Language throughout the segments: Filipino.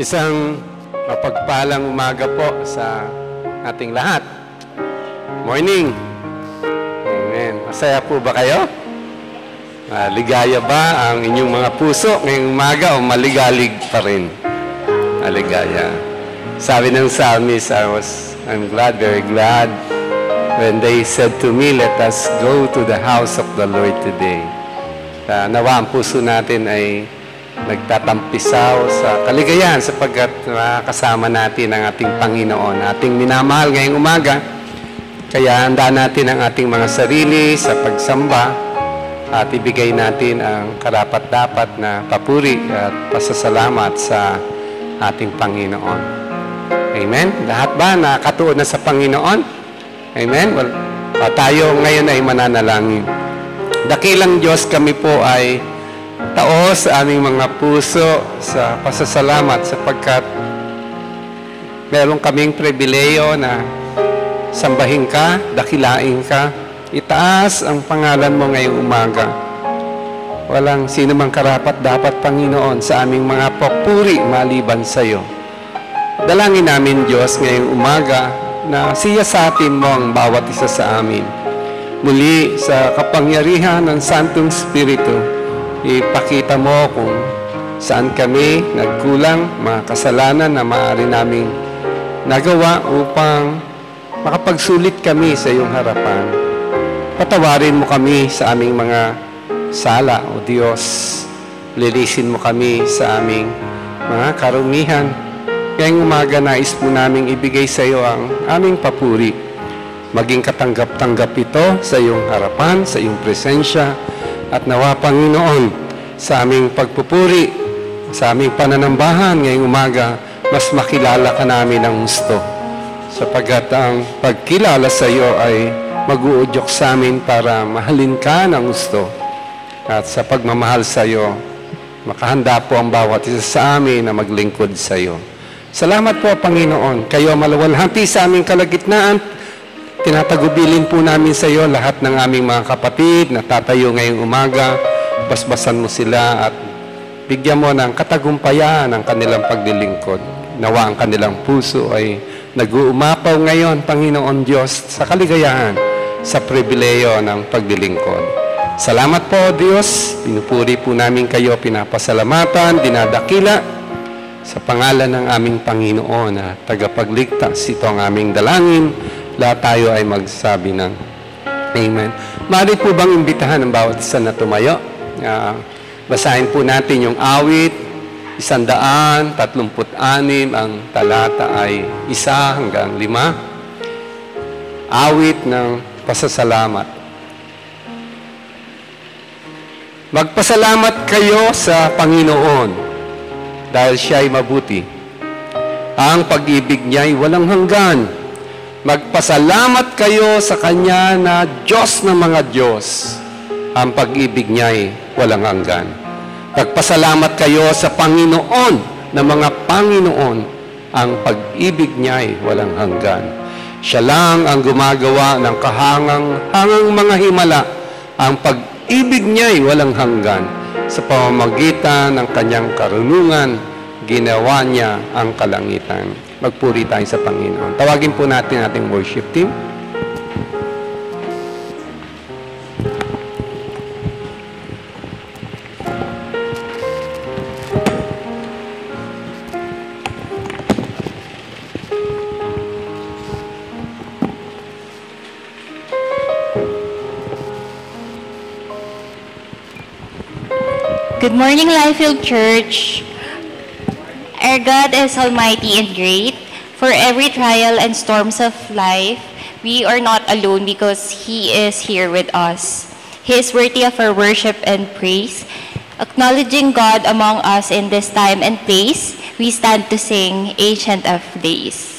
Isang mapagpalang umaga po sa ating lahat. Morning! Amen. Masaya po ba kayo? Ligaya ba ang inyong mga puso ngayong umaga o maligalig pa rin? Maligaya. Sabi ng psalmist, I'm glad, very glad when they said to me, let us go to the house of the Lord today. Nawa ang puso natin ay nagtatampisaw sa kaligayahan sapagkat kasama natin ang ating Panginoon, ating minamahal ngayong umaga. Kaya handa natin ang ating mga sarili sa pagsamba at ibigay natin ang karapat-dapat na papuri at pasasalamat sa ating Panginoon. Amen? Lahat ba nakatuon na sa Panginoon? Amen? Well, tayo ngayon ay mananalangin. Dakilang Diyos, kami po ay taos sa aming mga puso sa pasasalamat sapagkat meron kaming pribileyo na sambahin ka, dakilain ka, itaas ang pangalan mo ngayong umaga. Walang sino mang karapat dapat, Panginoon, sa aming mga papuri maliban sa iyo. Dalangin namin, Diyos, ngayong umaga na siyasatin mo ang bawat isa sa amin. Muli sa kapangyarihan ng Santong Espiritu, ipakita mo kung saan kami nagkulang, mga kasalanan na maaari naming nagawa upang makapagsulit kami sa iyong harapan. Patawarin mo kami sa aming mga sala, O Diyos. Lilisin mo kami sa aming mga karumihan. Ngayong umaga nais po naming ibigay sa iyo ang aming papuri. Maging katanggap-tanggap ito sa iyong harapan, sa iyong presensya, at nawa, Panginoon, sa aming pagpupuri, sa aming pananambahan ngayong umaga, mas makilala ka namin ng gusto. Sapagkat ang pagkilala sa iyo ay mag-uudyok sa amin para mahalin ka ng gusto. At sa pagmamahal sa iyo, makahanda po ang bawat isa sa amin na maglingkod sa iyo. Salamat po, Panginoon. Kayo malawalhati sa aming kalagitnaan. Tinatagubilin po namin sa iyo lahat ng aming mga kapatid na tatayo ngayong umaga. Basbasan mo sila at bigyan mo ng katagumpayan ang kanilang paglilingkod. Nawa ang kanilang puso ay nag-uumapaw ngayon, Panginoon Diyos, sa kaligayahan, sa pribileyo ng paglilingkod. Salamat po, Diyos. Pinupuri po namin kayo, pinapasalamatan, dinadakila sa pangalan ng aming Panginoon na tagapagligtas. Ito ang aming dalangin. Lahat tayo ay magsabi ng Amen. Maaari po bang imbitahan ang bawat isa na tumayo? Basahin po natin yung awit, 136, ang talata ay 1 hanggang 5. Awit ng pasasalamat. Magpasalamat kayo sa Panginoon dahil siya ay mabuti. Ang pag-ibig niya ay walang hanggan. Magpasalamat kayo sa Kanya na Diyos ng mga Diyos. Ang pag-ibig niya ay walang hanggan. Magpasalamat kayo sa Panginoon na mga Panginoon. Ang pag-ibig niya ay walang hanggan. Siya lang ang gumagawa ng kahangang-hangang mga himala. Ang pag-ibig niya ay walang hanggan. Sa pamamagitan ng Kanyang karunungan, ginawa niya ang kalangitan. Magpuri tayo sa Panginoon. Tawagin po natin ating worship team. Good morning, Lifefield Church. Our God is almighty and great. For every trial and storms of life, we are not alone because He is here with us. He is worthy of our worship and praise. Acknowledging God among us in this time and place, we stand to sing Ancient of Days.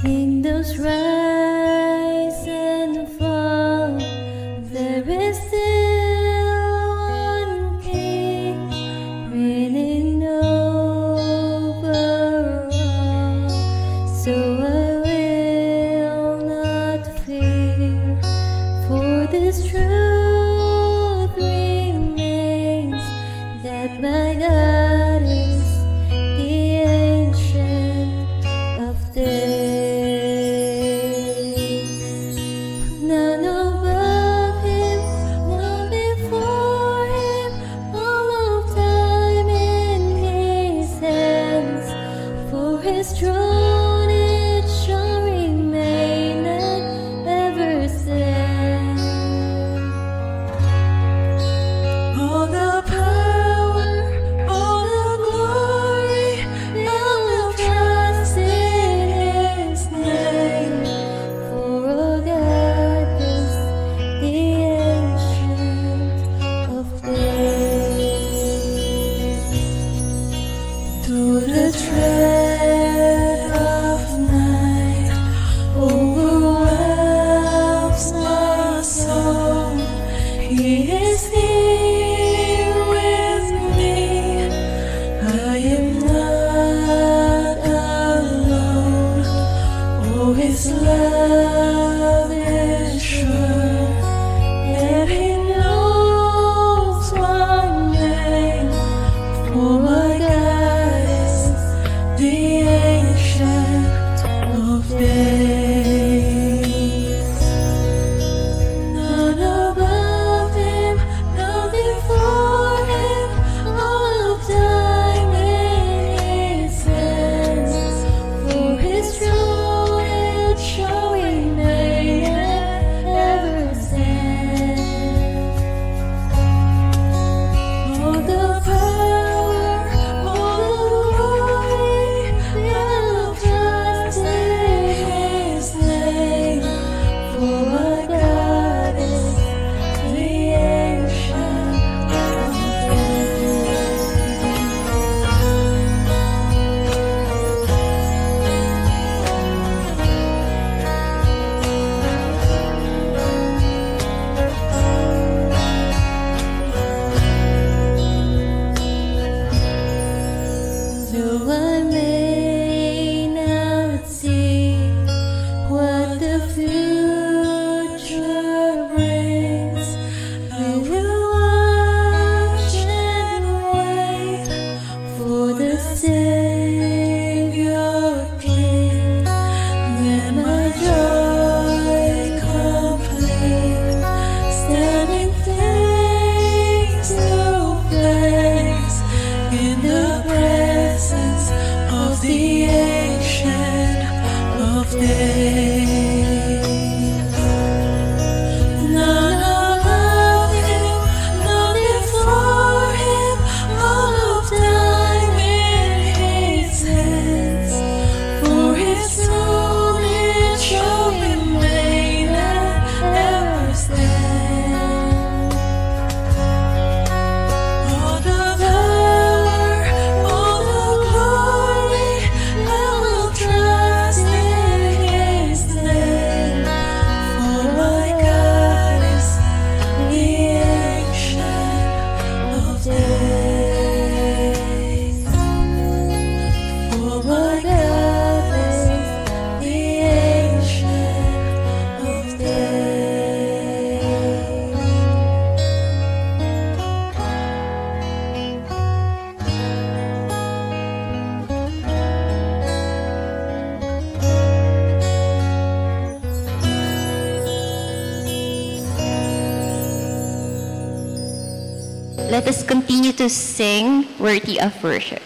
Kingdoms rise and fall. There is still one King reigning over all. So I will not fear, for this truth remains, that my God is the Ancient of Days. None above Him, none before Him, all of time in His hands. For His throne it shall remain and ever stand. All the power, all the glory, and the trust in His name. For our God is the Ancient of Days. Through the tread of night overwhelms my soul, He is here with me. I am not alone. Oh, His love is sure, and He knows my name. For my God is the Ancient of Days. None above Him, none before Him, all of time in His hands. For His throne it shall remain and ever stand. All the power, all the glory, and the trust in His name. For my God is the Ancient of Though I may not see what the future brings, I will watch and wait for the Savior King. Then my joy complete, standing face to face in the presence of the Ancient of Days. None above Him, none before Him, all of time in His hands. For His throne it shall remain and ever stand. All the power, all the glory, and the trust in His name. For my God is the Ancient of Days. For my God is the Ancient of Days. Let us continue to sing worthy of worship.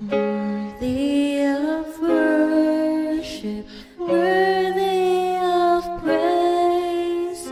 Worthy of worship, worthy of praise,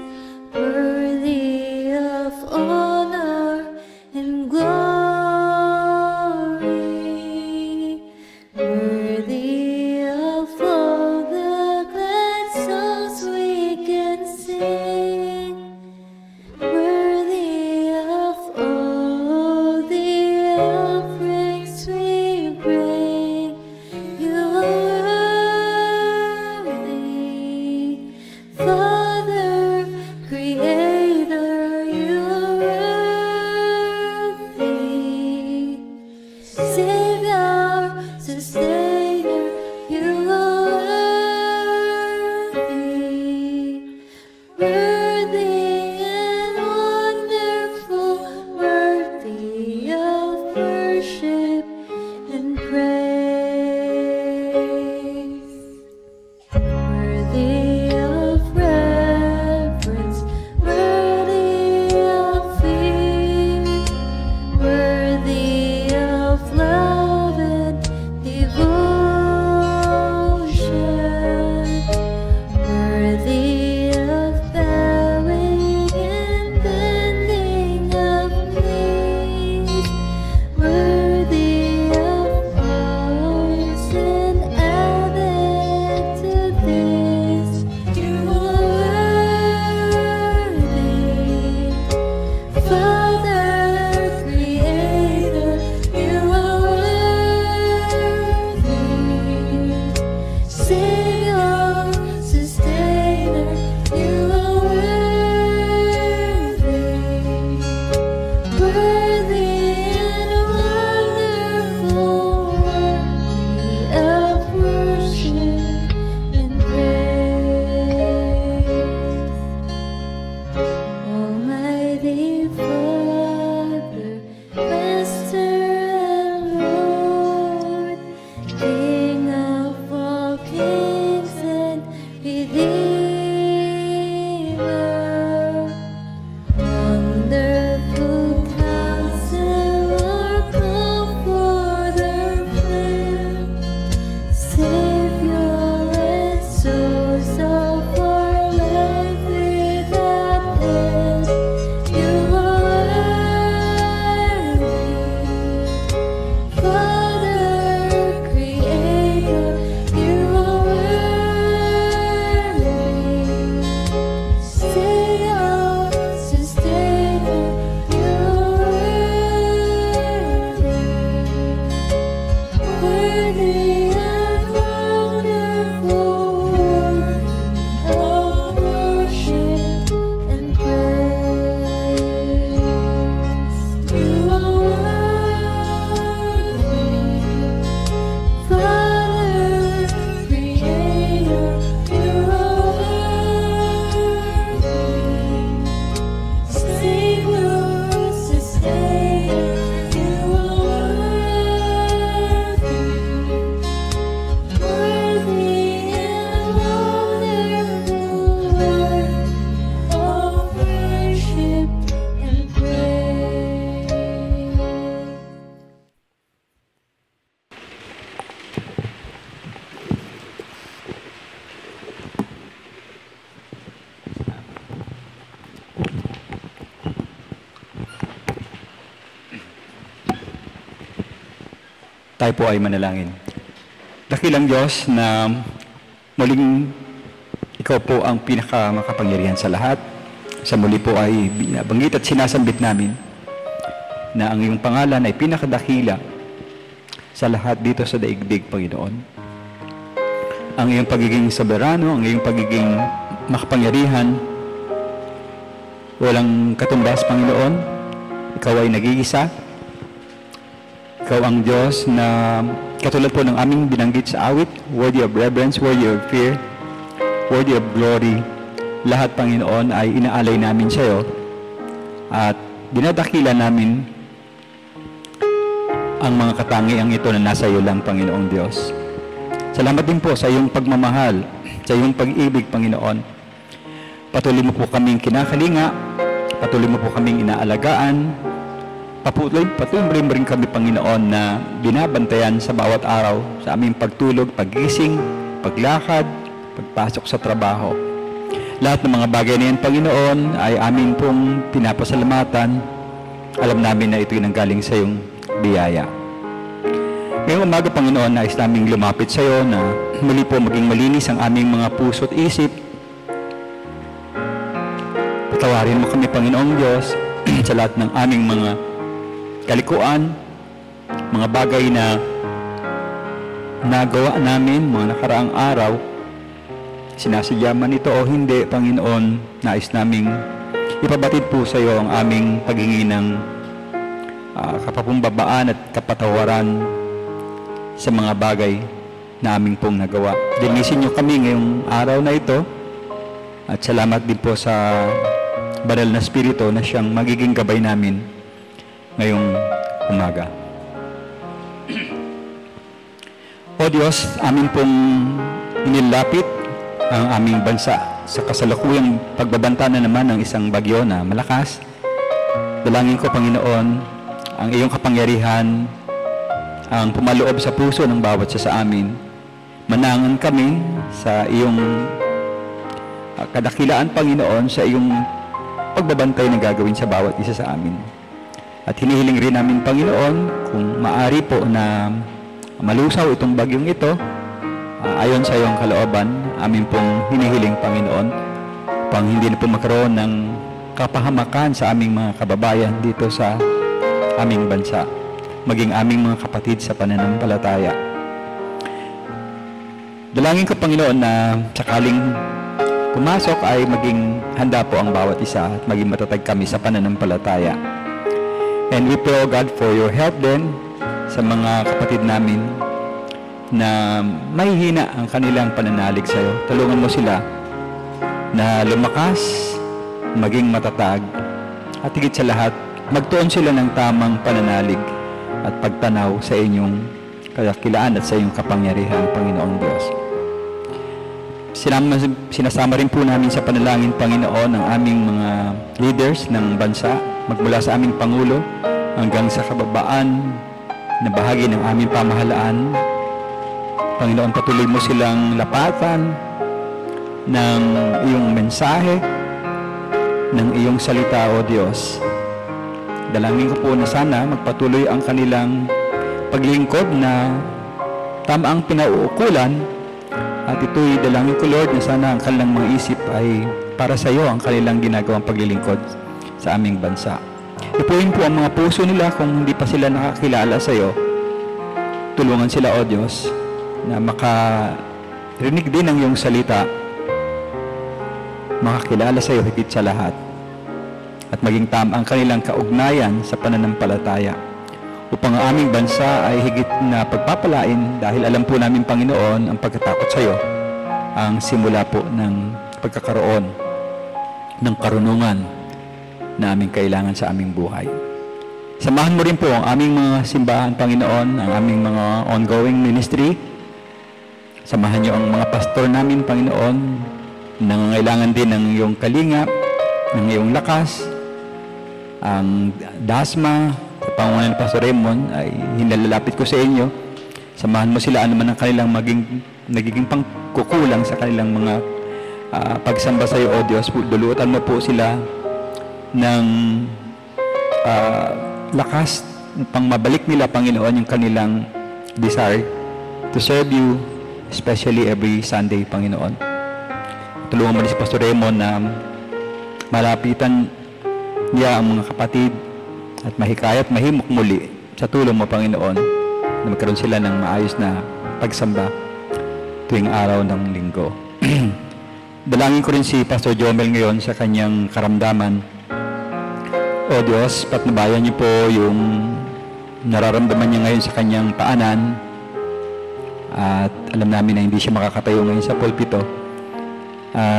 Tayo po ay manalangin. Dakilang Diyos na muling ikaw po ang pinakamakapangyarihan sa lahat. Sa muli po ay binabanggit at sinasambit namin na ang iyong pangalan ay pinakadakila sa lahat dito sa daigdig, Panginoon. Ang iyong pagiging soberano, ang iyong pagiging makapangyarihan, walang katumbas, Panginoon. Ikaw ay nag-iisa. Ikaw ang Diyos na katulad po ng aming binanggit sa awit, worthy of reverence, worthy of fear, worthy of glory. Lahat, Panginoon, ay inaalay namin sa iyo at dinadakila namin ang mga katangiang ito na nasa iyo lang, Panginoong Diyos. Salamat din po sa iyong pagmamahal, sa iyong pag-ibig, Panginoon. Patuloy mo po kaming kinakalinga, patuloy mo po kaming inaalagaan, patuloy mo rin kami, Panginoon, na binabantayan sa bawat araw, sa aming pagtulog, paggising, paglakad, pagpasok sa trabaho. Lahat ng mga bagay na yan, Panginoon, ay amin pong pinapasalamatan. Alam namin na ito'y nanggaling sa iyong biyaya. Ngayong umaga, Panginoon, nais naming lumapit sa iyo na muli po maging malinis ang aming mga puso at isip. Patawarin mo kami, Panginoong Diyos, sa lahat ng aming mga kalikuan, mga bagay na nagawa namin mga nakaraang araw, sinasadya man ito o hindi, Panginoon, nais naming ipabatid po sa iyo ang aming paghingi ng kapakumbabaan at kapatawaran sa mga bagay na aming pong nagawa. Linisin niyo kami ngayong araw na ito at salamat din po sa banal na Espiritu na siyang magiging gabay namin ngayong umaga. O Diyos, amin pong inilapit ang aming bansa sa kasalukuyang pagbabanta na naman ng isang bagyo na malakas. Dalangin ko, Panginoon, ang iyong kapangyarihan ang pumaloob sa puso ng bawat isa sa amin. Manangan kami sa iyong kadakilaan, Panginoon, sa iyong pagbabantay na gagawin sa bawat isa sa amin. At hinihiling rin namin, Panginoon, kung maari po na malusaw itong bagyong ito, ayon sa iyong kalooban, amin pong hinihiling, Panginoon, pang hindi na po magkaroon ng kapahamakan sa aming mga kababayan dito sa aming bansa, maging aming mga kapatid sa pananampalataya. Dalangin ko, Panginoon, na sakaling pumasok ay maging handa po ang bawat isa at maging matatag kami sa pananampalataya. And we pray, O God, for your help din sa mga kapatid namin na mahihina ang kanilang pananalig sa iyo. Tulungan mo sila na lumakas, maging matatag, at higit sa lahat, magtuon sila ng tamang pananalig at pagtanaw sa inyong kadakilaan at sa iyong kapangyarihan, Panginoong Diyos. Sinasama rin po namin sa panalangin, Panginoon, ang aming mga leaders ng bansa, magmula sa aming Pangulo hanggang sa kababaan na bahagi ng aming pamahalaan. Panginoon, patuloy mo silang lapatan ng iyong mensahe, ng iyong salita, O Diyos. Dalangin ko po na sana magpatuloy ang kanilang paglingkod na tama ang pinauukulan, at ito'y dalangin ko, Lord, na sana ang kanilang mga isip ay para sa iyo ang kanilang ginagawang paglilingkod sa aming bansa. Ipuin po ang mga puso nila kung hindi pa sila nakakilala sa iyo. Tulungan sila, O Diyos, na makarinig din ng iyong salita, makakilala sa iyo higit sa lahat, at maging tama ang kanilang kaugnayan sa pananampalataya, upang ang aming bansa ay higit na pagpapalain, dahil alam po namin, Panginoon, ang pagkatakot sa iyo ang simula po ng pagkakaroon ng karunungan na aming kailangan sa aming buhay. Samahan mo rin po ang aming mga simbahan, Panginoon, ang aming mga ongoing ministry. Samahan niyo ang mga pastor namin, Panginoon, nangangailangan din ng iyong kalinga, ng iyong lakas. Ang dasma sa pangunan ni Pastor Raymond ay hinalalapit ko sa inyo. Samahan mo sila anuman ang kanilang nagiging pangkukulang sa kanilang mga pagsamba sa iyo, O Diyos. Dulutan mo po sila ng lakas pang mabalik nila, Panginoon, yung kanilang desire to serve you, especially every Sunday, Panginoon. Tulungan mo rin si Pastor Raymond na malapitan niya ang mga kapatid at mahikayat, mahimok muli sa tulong mo, Panginoon, na magkaroon sila ng maayos na pagsamba tuwing araw ng linggo. Dalangin ko rin si Pastor Jomel ngayon sa kanyang karamdaman. O Diyos, patnubayan niyo po yung nararamdaman niya ngayon sa kanyang paanan. At alam namin na hindi siya makakatayo ngayon sa pulpito.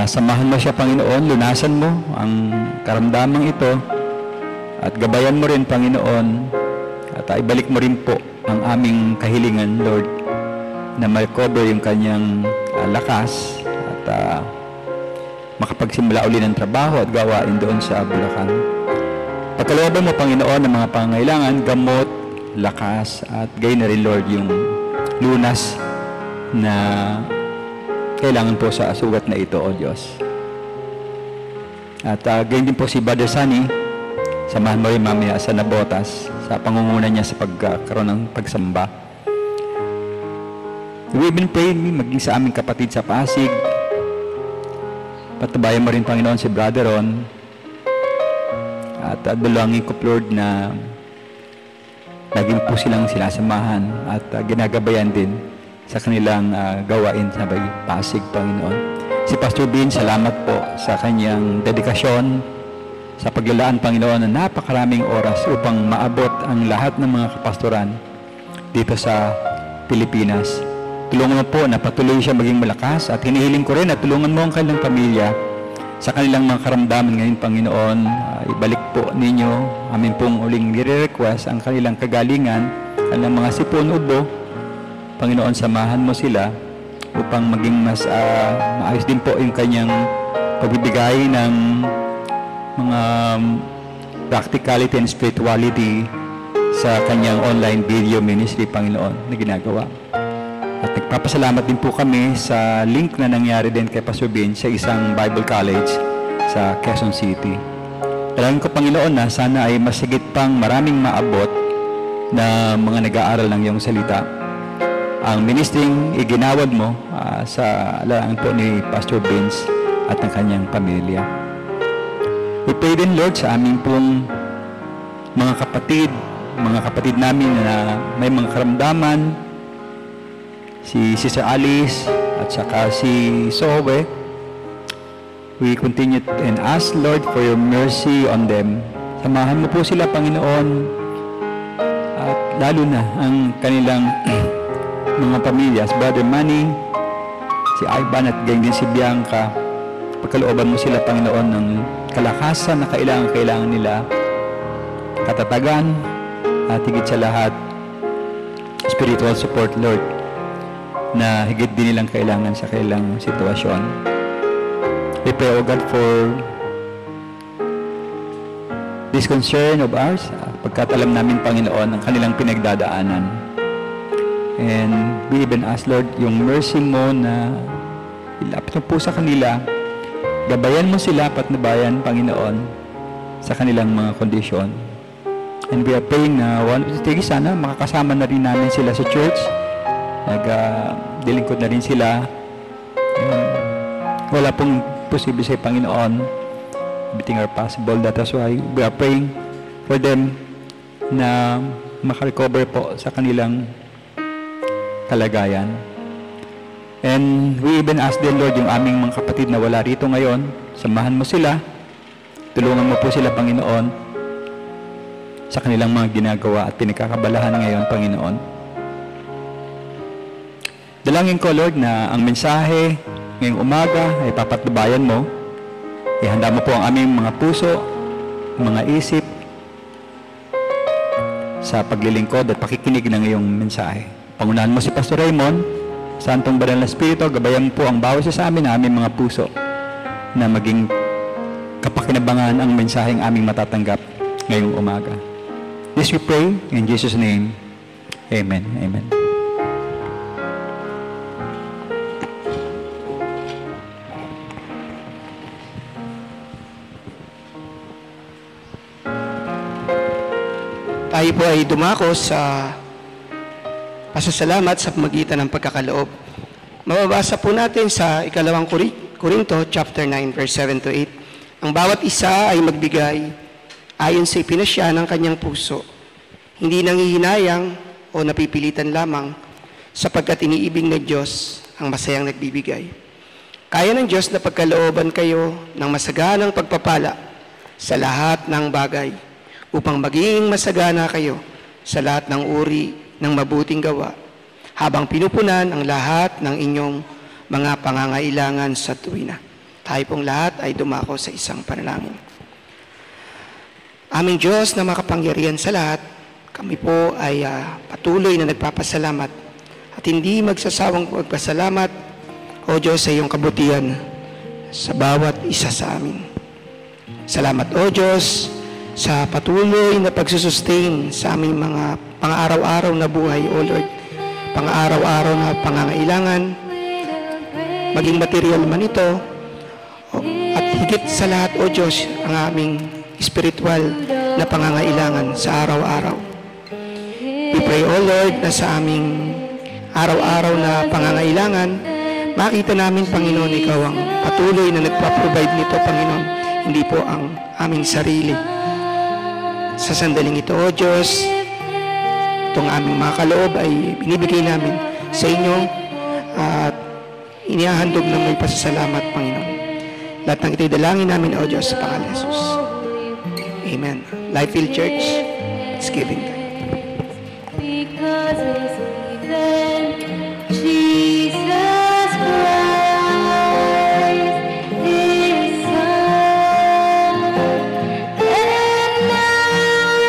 Samahan mo siya, Panginoon, lunasan mo ang karamdamang ito. At gabayan mo rin, Panginoon. At ibalik mo rin po ang aming kahilingan, Lord, na ma-recover yung kanyang lakas at makapagsimula uli ng trabaho at gawain doon sa Bulacan. Pagkalooban mo, Panginoon, ng mga pangangailangan, gamot, lakas, at gayon na rin, Lord, yung lunas na kailangan po sa sugat na ito, O Diyos. At gayon din po si Brother Sunny, samahan mo rin mamaya sa Nabotas sa pangunguna niya sa pagkaroon ng pagsamba. We've been praying maging sa aming kapatid sa Pasig. Patabayan mo rin, Panginoon, si Brother Ron. At dalangin ko, Lord, na laging po silang sinasamahan at ginagabayan din sa kanilang gawain sa Pasig, Panginoon. Si Pastor Bin, salamat po sa kanyang dedikasyon sa paglalaan, Panginoon, na napakaraming oras upang maabot ang lahat ng mga kapastoran dito sa Pilipinas. Tulungan mo po na patuloy siya maging malakas at hinihiling ko rin at tulungan mo ang kanilang pamilya sa kanilang mga karamdaman ngayon, Panginoon. Ibalik po ninyo, amin pong uling nire-request ang kanilang kagalingan, kanilang mga sipon, ubo. Panginoon, samahan mo sila upang maging mas maayos din po yung kanyang pagbibigay ng mga practicality and spirituality sa kanyang online video ministry, Panginoon, na ginagawa. At nagpapasalamat din po kami sa link na nangyari din kay Pastor Bin sa isang Bible College sa Quezon City. Dalangin ko, Panginoon, na sana ay masigit pang maraming maabot na mga nag-aaral ng iyong salita. Ang ministering iginawad mo sa alaan po ni Pastor Vince at ang kanyang pamilya. We pray din, Lord, sa aming pong mga kapatid namin na may mga karamdaman, si Sister Alice at saka si Sowe. We continue and ask, Lord, for your mercy on them. Samahan mo po sila, Panginoon, at lalo na ang kanilang mga pamilya, si Brother Manny, si Ivan at ganyan din si Bianca. Pagkalooban mo sila, Panginoon, ng kalakasan na kailangan nila, katatagan, at higit sa lahat, spiritual support, Lord, na higit din nilang kailangan sa kailang sitwasyon. We pray, O God, for this concern of ours, pagkat alam namin, Panginoon, ang kanilang pinagdadaanan. And we even ask, Lord, yung mercy mo na ilapit mo po sa kanila, gabayan mo sila, patnubayan, Panginoon, sa kanilang mga kondisyon. And we are praying na one of the days, sana makakasama na rin namin sila sa church. Dilingkod na rin sila. Wala pong posible sa Panginoon. Everything are possible. That is why we are praying for them na makarecover po sa kanilang kalagayan. And we even ask them, Lord, yung aming mga kapatid na wala rito ngayon, samahan mo sila. Tulungan mo po sila, Panginoon, sa kanilang mga ginagawa at pinagkakabalahan ngayon, Panginoon. Dalangin ko, Lord, na ang mensahe ngayong umaga ay papatnubayan mo. Ihanda mo po ang aming mga puso, mga isip sa paglilingkod at pakikinig ng iyong mensahe. Pangunahan mo si Pastor Raymond, Santong Banal na Espiritu, gabayan mo po ang bawat isa sa amin na aming mga puso na maging kapakinabangan ang mensaheng aming matatanggap ngayong umaga. This we pray in Jesus' name. Amen. Amen. Tayo po ay dumako sa pasasalamat sa pamagitan ng pagkakaloob. Mababasa po natin sa ikalawang Korinto, chapter 9, verse 7 to 8. Ang bawat isa ay magbigay ayon sa ipinasya ng kanyang puso, hindi nanghihinayang o napipilitan lamang, sapagkat iniibig ng Diyos ang masayang nagbibigay. Kaya ng Diyos na pagkalooban kayo ng masaganang pagpapala sa lahat ng bagay, upang maging masagana kayo sa lahat ng uri ng mabuting gawa, habang pinupunan ang lahat ng inyong mga pangangailangan sa tuwina. Tayo pong lahat ay dumako sa isang panalangin. Aming Diyos na makapangyarihan sa lahat, kami po ay patuloy na nagpapasalamat at hindi magsasawang magpasalamat, O Diyos, sa iyong kabutihan sa bawat isa sa amin. Salamat, O Diyos, sa patuloy na pagsusustain sa aming mga pang-araw-araw na buhay, O Lord. Pang-araw-araw na pangangailangan, maging material man ito, at higit sa lahat, O Diyos, ang aming spiritual na pangangailangan sa araw-araw. We pray, O Lord, na sa aming araw-araw na pangangailangan, makita namin, Panginoon, Ikaw ang patuloy na nagpa-provide nito, Panginoon, hindi po ang aming sarili. Sa sandaling ito, O Diyos, itong aming mga kaloob ay binibigay namin sa inyo at inihahandog na may pasasalamat, Panginoon. Lahat ng ito'y dalangin namin, O Diyos, sa pangalan ni Jesus. Amen. Lifefield Church, it's giving time. Because it's even Jesus Christ, His Son. And now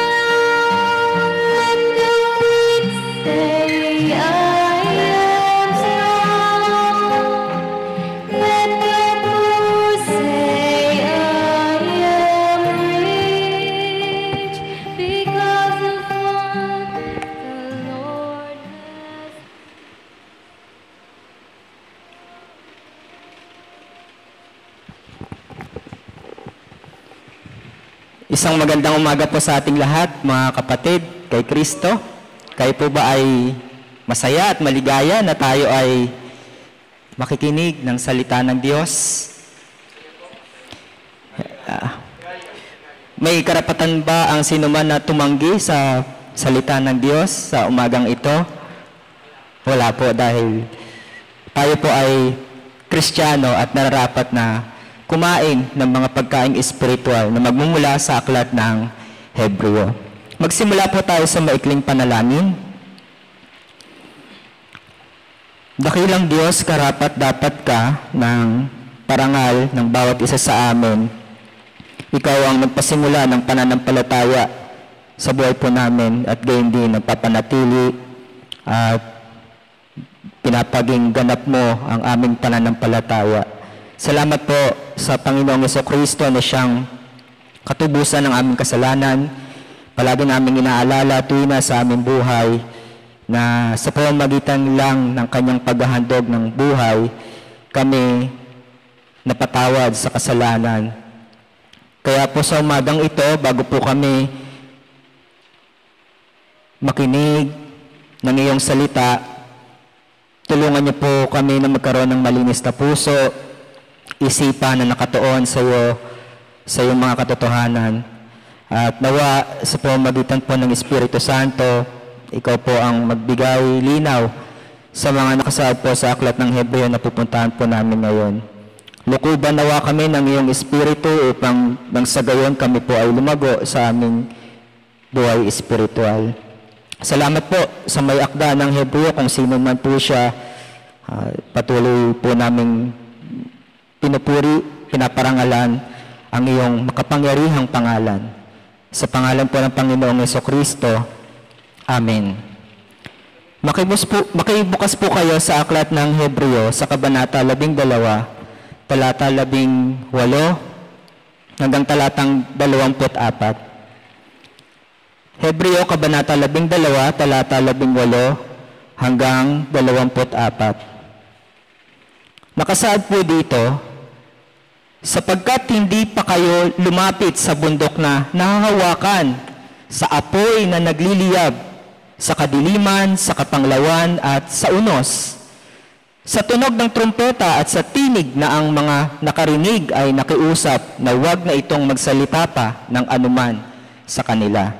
let the weak say, I am strong. Let the poor say, I am rich, because of what the Lord has. Isang magandang umaga po sa ating lahat, mga kapatid, kay Kristo. Kayo po ba ay masaya at maligaya na tayo ay makikinig ng salita ng Diyos? May karapatan ba ang sinuman na tumanggi sa salita ng Diyos sa umagang ito? Wala po, dahil tayo po ay Kristiyano at nararapat na kumain ng mga pagkaing espiritual na magmumula sa aklat ng Hebreo. Magsimula po tayo sa maikling panalangin. Dakilang Diyos, karapat dapat ka ng parangal ng bawat isa sa amin. Ikaw ang nagpasimula ng pananampalataya sa buhay po namin at gayon din nagpapanatili at pinapaging ganap mo ang aming pananampalataya. Salamat po sa Panginoong Jesucristo na siyang katubusan ng aming kasalanan. Palagi namin inaalala tuwina sa aming buhay na sa pamamagitan lang ng kanyang paghahandog ng buhay, kami napatawad sa kasalanan. Kaya po sa umagang ito, bago po kami makinig ng iyong salita, tulungan niyo po kami na magkaroon ng malinis na puso, isipan na nakatuon sa iyong mga katotohanan. At nawa sa pamamagitan po ng Espiritu Santo, ikaw po ang magbigay linaw sa mga nakasaad po sa aklat ng Hebreo na pupuntahan po namin ngayon. Lukuban nawa kami ng iyong Espiritu upang nang sa gayon kami po ay lumago sa aming buhay espiritual. Salamat po sa may akda ng Hebreo, kung sino man po siya, patuloy po naming pinupuri, pinaparangalan ang iyong makapangyarihang pangalan. Sa pangalan po ng Panginoong Jesucristo. Amen. Makibukas po kayo sa aklat ng Hebreo sa Kabanata 12, talata 18 hanggang talatang 24. Hebreo Kabanata 12, talata 18 hanggang 24. Nakasaad po dito, sapagkat hindi pa kayo lumapit sa bundok na nahahawakan sa apoy na nagliliyab sa kadiliman, sa kapanglawan at sa unos. Sa tunog ng trumpeta at sa tinig na ang mga nakarinig ay nakiusap na huwag na itong magsalita pa ng anuman sa kanila.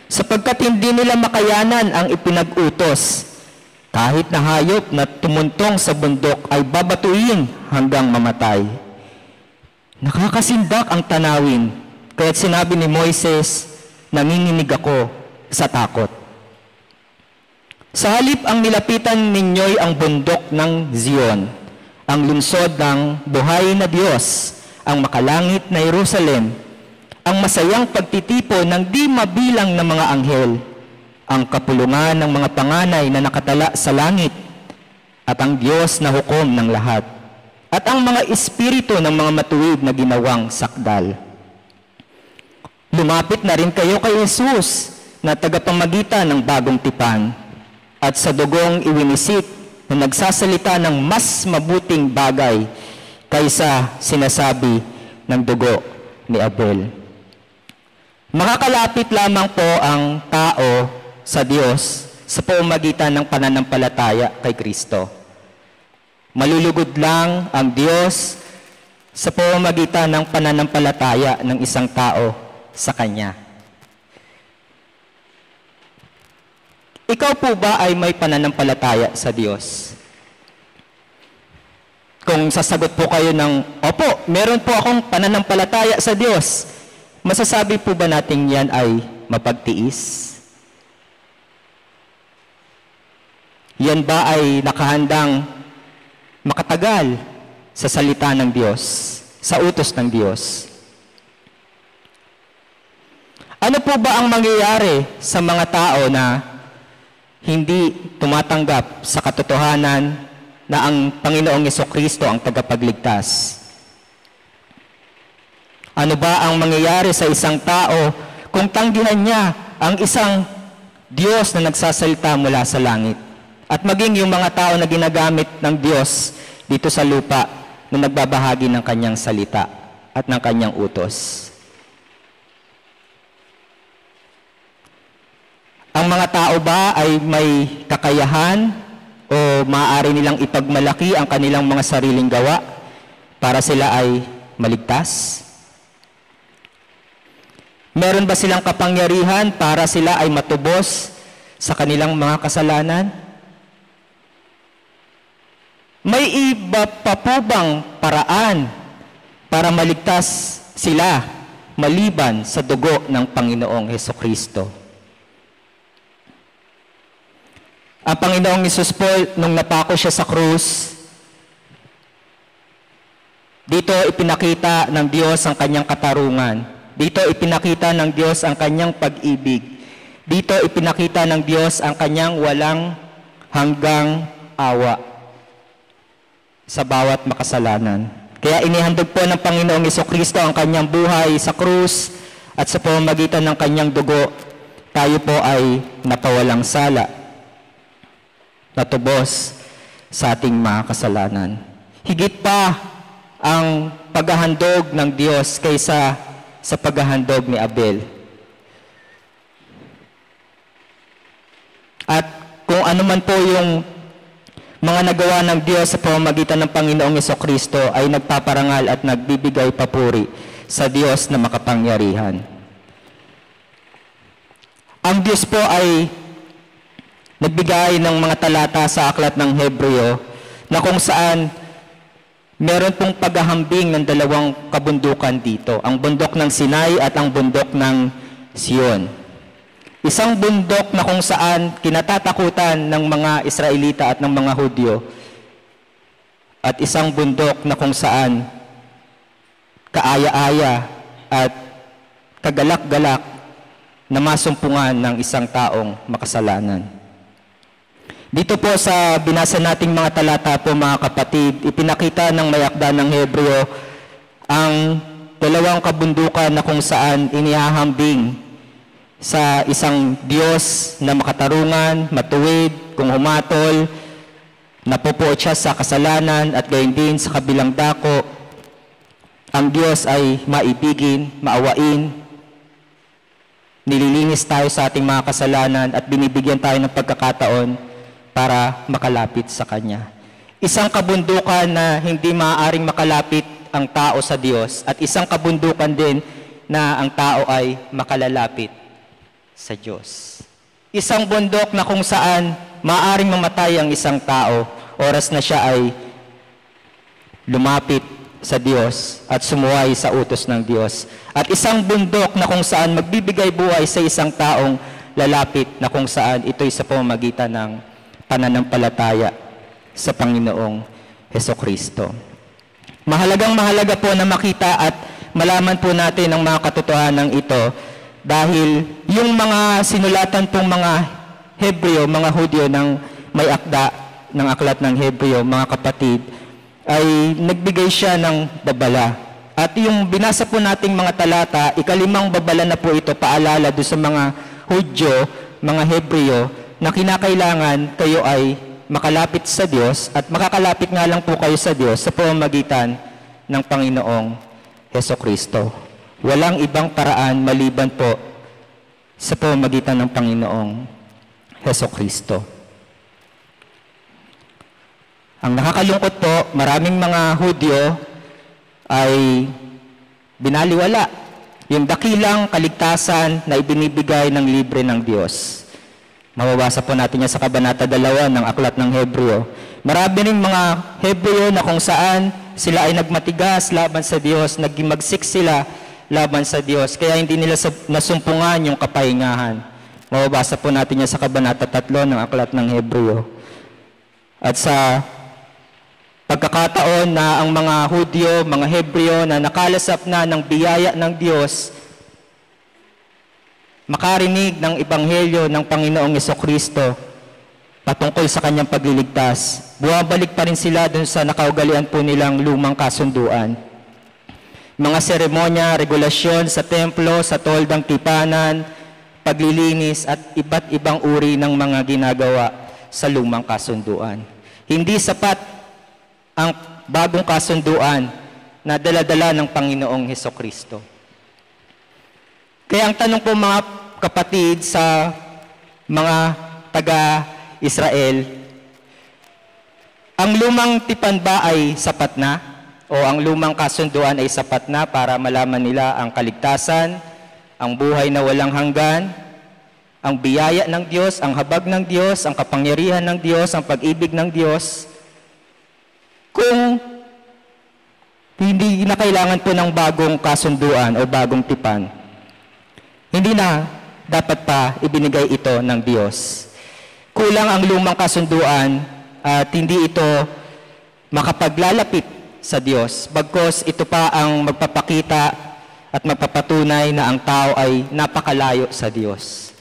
Sapagkat hindi nila makayanan ang ipinag-utos, kahit na hayop na tumuntong sa bundok ay babatuin hanggang mamatay. Nakakasindak ang tanawin, kaya't sinabi ni Moises, nanginginig ako sa takot. Sa halip ang nilapitan ninyo'y ang bundok ng Zion, ang lungsod ng buhay na Diyos, ang makalangit na Jerusalem, ang masayang pagtitipo ng di mabilang na mga anghel, ang kapulungan ng mga panganay na nakatala sa langit, at ang Diyos na hukom ng lahat, at ang mga espiritu ng mga matuwid na ginawang sakdal. Lumapit na rin kayo kay Jesus na tagapamagitan ng bagong tipan, at sa dugong iwinisik na nagsasalita ng mas mabuting bagay kaysa sinasabi ng dugo ni Abel. Makakalapit lamang po ang tao sa Diyos sa pamamagitan ng pananampalataya kay Kristo. Malulugod lang ang Diyos sa pamamagitan ng pananampalataya ng isang tao sa Kanya. Ikaw po ba ay may pananampalataya sa Diyos? Kung sasagot po kayo ng, opo, meron po akong pananampalataya sa Diyos, masasabi po ba natin yan ay mapagtiis? Yan ba ay nakahandang makatagal sa salita ng Diyos, sa utos ng Diyos? Ano po ba ang mangyayari sa mga tao na hindi tumatanggap sa katotohanan na ang Panginoong Jesucristo ang tagapagligtas? Ano ba ang mangyayari sa isang tao kung tanggihan niya ang isang Diyos na nagsasalita mula sa langit? At maging yung mga tao na ginagamit ng Diyos dito sa lupa na nagbabahagi ng kanyang salita at ng kanyang utos. Ang mga tao ba ay may kakayahan o maaari nilang ipagmalaki ang kanilang mga sariling gawa para sila ay maligtas? Meron ba silang kapangyarihan para sila ay matubos sa kanilang mga kasalanan? May iba pa po bang paraan para maligtas sila maliban sa dugo ng Panginoong Hesukristo? Ang Panginoong Hesus po, nung napako siya sa krus, dito ipinakita ng Diyos ang kanyang katarungan. Dito ipinakita ng Diyos ang kanyang pag-ibig. Dito ipinakita ng Diyos ang kanyang walang hanggang awa sa bawat makasalanan. Kaya inihandog po ng Panginoong Hesukristo ang kanyang buhay sa krus at sa pamamagitan ng kanyang dugo, tayo po ay napawalang sala, natubos sa ating mga kasalanan. Higit pa ang paghahandog ng Diyos kaysa sa paghahandog ni Abel. At kung ano man po yung mga nagawa ng Diyos sa pamamagitan ng Panginoong Hesukristo ay nagpaparangal at nagbibigay papuri sa Diyos na makapangyarihan. Ang Diyos po ay nagbigay ng mga talata sa aklat ng Hebreo na kung saan meron pong paghahambing ng dalawang kabundukan dito, ang bundok ng Sinai at ang bundok ng Sion. Isang bundok na kung saan kinatatakutan ng mga Israelita at ng mga Hudyo, at isang bundok na kung saan kaaya-aya at kagalak-galak na masumpungan ng isang taong makasalanan. Dito po sa binasa nating mga talata po mga kapatid, ipinakita ng may akda ng Hebreo ang dalawang kabundukan na kung saan inihahambing sa isang Diyos na makatarungan, matuwid, kung humatol, napupuot siya sa kasalanan at gayon din sa kabilang dako, ang Diyos ay maibigin, maawain, nililinis tayo sa ating mga kasalanan at binibigyan tayo ng pagkakataon para makalapit sa Kanya. Isang kabundukan na hindi maaaring makalapit ang tao sa Diyos at isang kabundukan din na ang tao ay makalalapit sa Diyos. Isang bundok na kung saan maaaring mamatay ang isang tao oras na siya ay lumapit sa Diyos at sumuway sa utos ng Diyos. At isang bundok na kung saan magbibigay buhay sa isang taong lalapit na kung saan ito'y sa pamamagitan ng pananampalataya sa Panginoong Hesukristo. Mahalagang-mahalaga po na makita at malaman po natin ang mga katotohanan ito dahil yung mga sinulatan pong mga Hebreo, mga Hudyo ng may akda ng aklat ng Hebreo, mga kapatid, ay nagbigay siya ng babala. At yung binasa po nating mga talata, ikalimang babala na po ito paalala doon sa mga Hudyo, mga Hebreo, na kinakailangan kayo ay makalapit sa Diyos at makakalapit nga lang po kayo sa Diyos sa pamamagitan ng Panginoong Hesukristo. Walang ibang paraan maliban po sa pamamagitan ng Panginoong Hesukristo. Ang nakakalungkot po, maraming mga Hudyo ay binaliwala yung dakilang kaligtasan na ibinibigay ng libre ng Diyos. Mababasa po natin yan sa Kabanata 2 ng Aklat ng Hebreo. Marami ring mga Hebreo na kung saan sila ay nagmatigas laban sa Diyos, nagmagsik sila laban sa Diyos, kaya hindi nila nasumpungan yung kapahingahan. Mababasa po natin yan sa Kabanata 3 ng Aklat ng Hebreo. At sa pagkakataon na ang mga Hudyo, mga Hebreo na nakalasap na ng biyaya ng Diyos, makarinig ng Ebanghelyo ng Panginoong Hesukristo patungkol sa Kanyang pagliligtas, buwabalik pa rin sila dun sa nakaugalian po nilang lumang kasunduan. Mga seremonya, regulasyon sa templo, sa toldang tipanan, paglilinis at iba't ibang uri ng mga ginagawa sa lumang kasunduan. Hindi sapat ang bagong kasunduan na dala-dala ng Panginoong Hesukristo. Kaya ang tanong po mga kapatid sa mga taga-Israel, ang lumang tipan ba ay sapat na? O ang lumang kasunduan ay sapat na para malaman nila ang kaligtasan, ang buhay na walang hanggan, ang biyaya ng Diyos, ang habag ng Diyos, ang kapangyarihan ng Diyos, ang pag-ibig ng Diyos? Kung hindi na kailangan po ng bagong kasunduan o bagong tipan, hindi na dapat pa ibinigay ito ng Diyos. Kulang ang lumang kasunduan at hindi ito makapaglalapit sa Diyos, bagkos ito pa ang magpapakita at magpapatunay na ang tao ay napakalayo sa Diyos.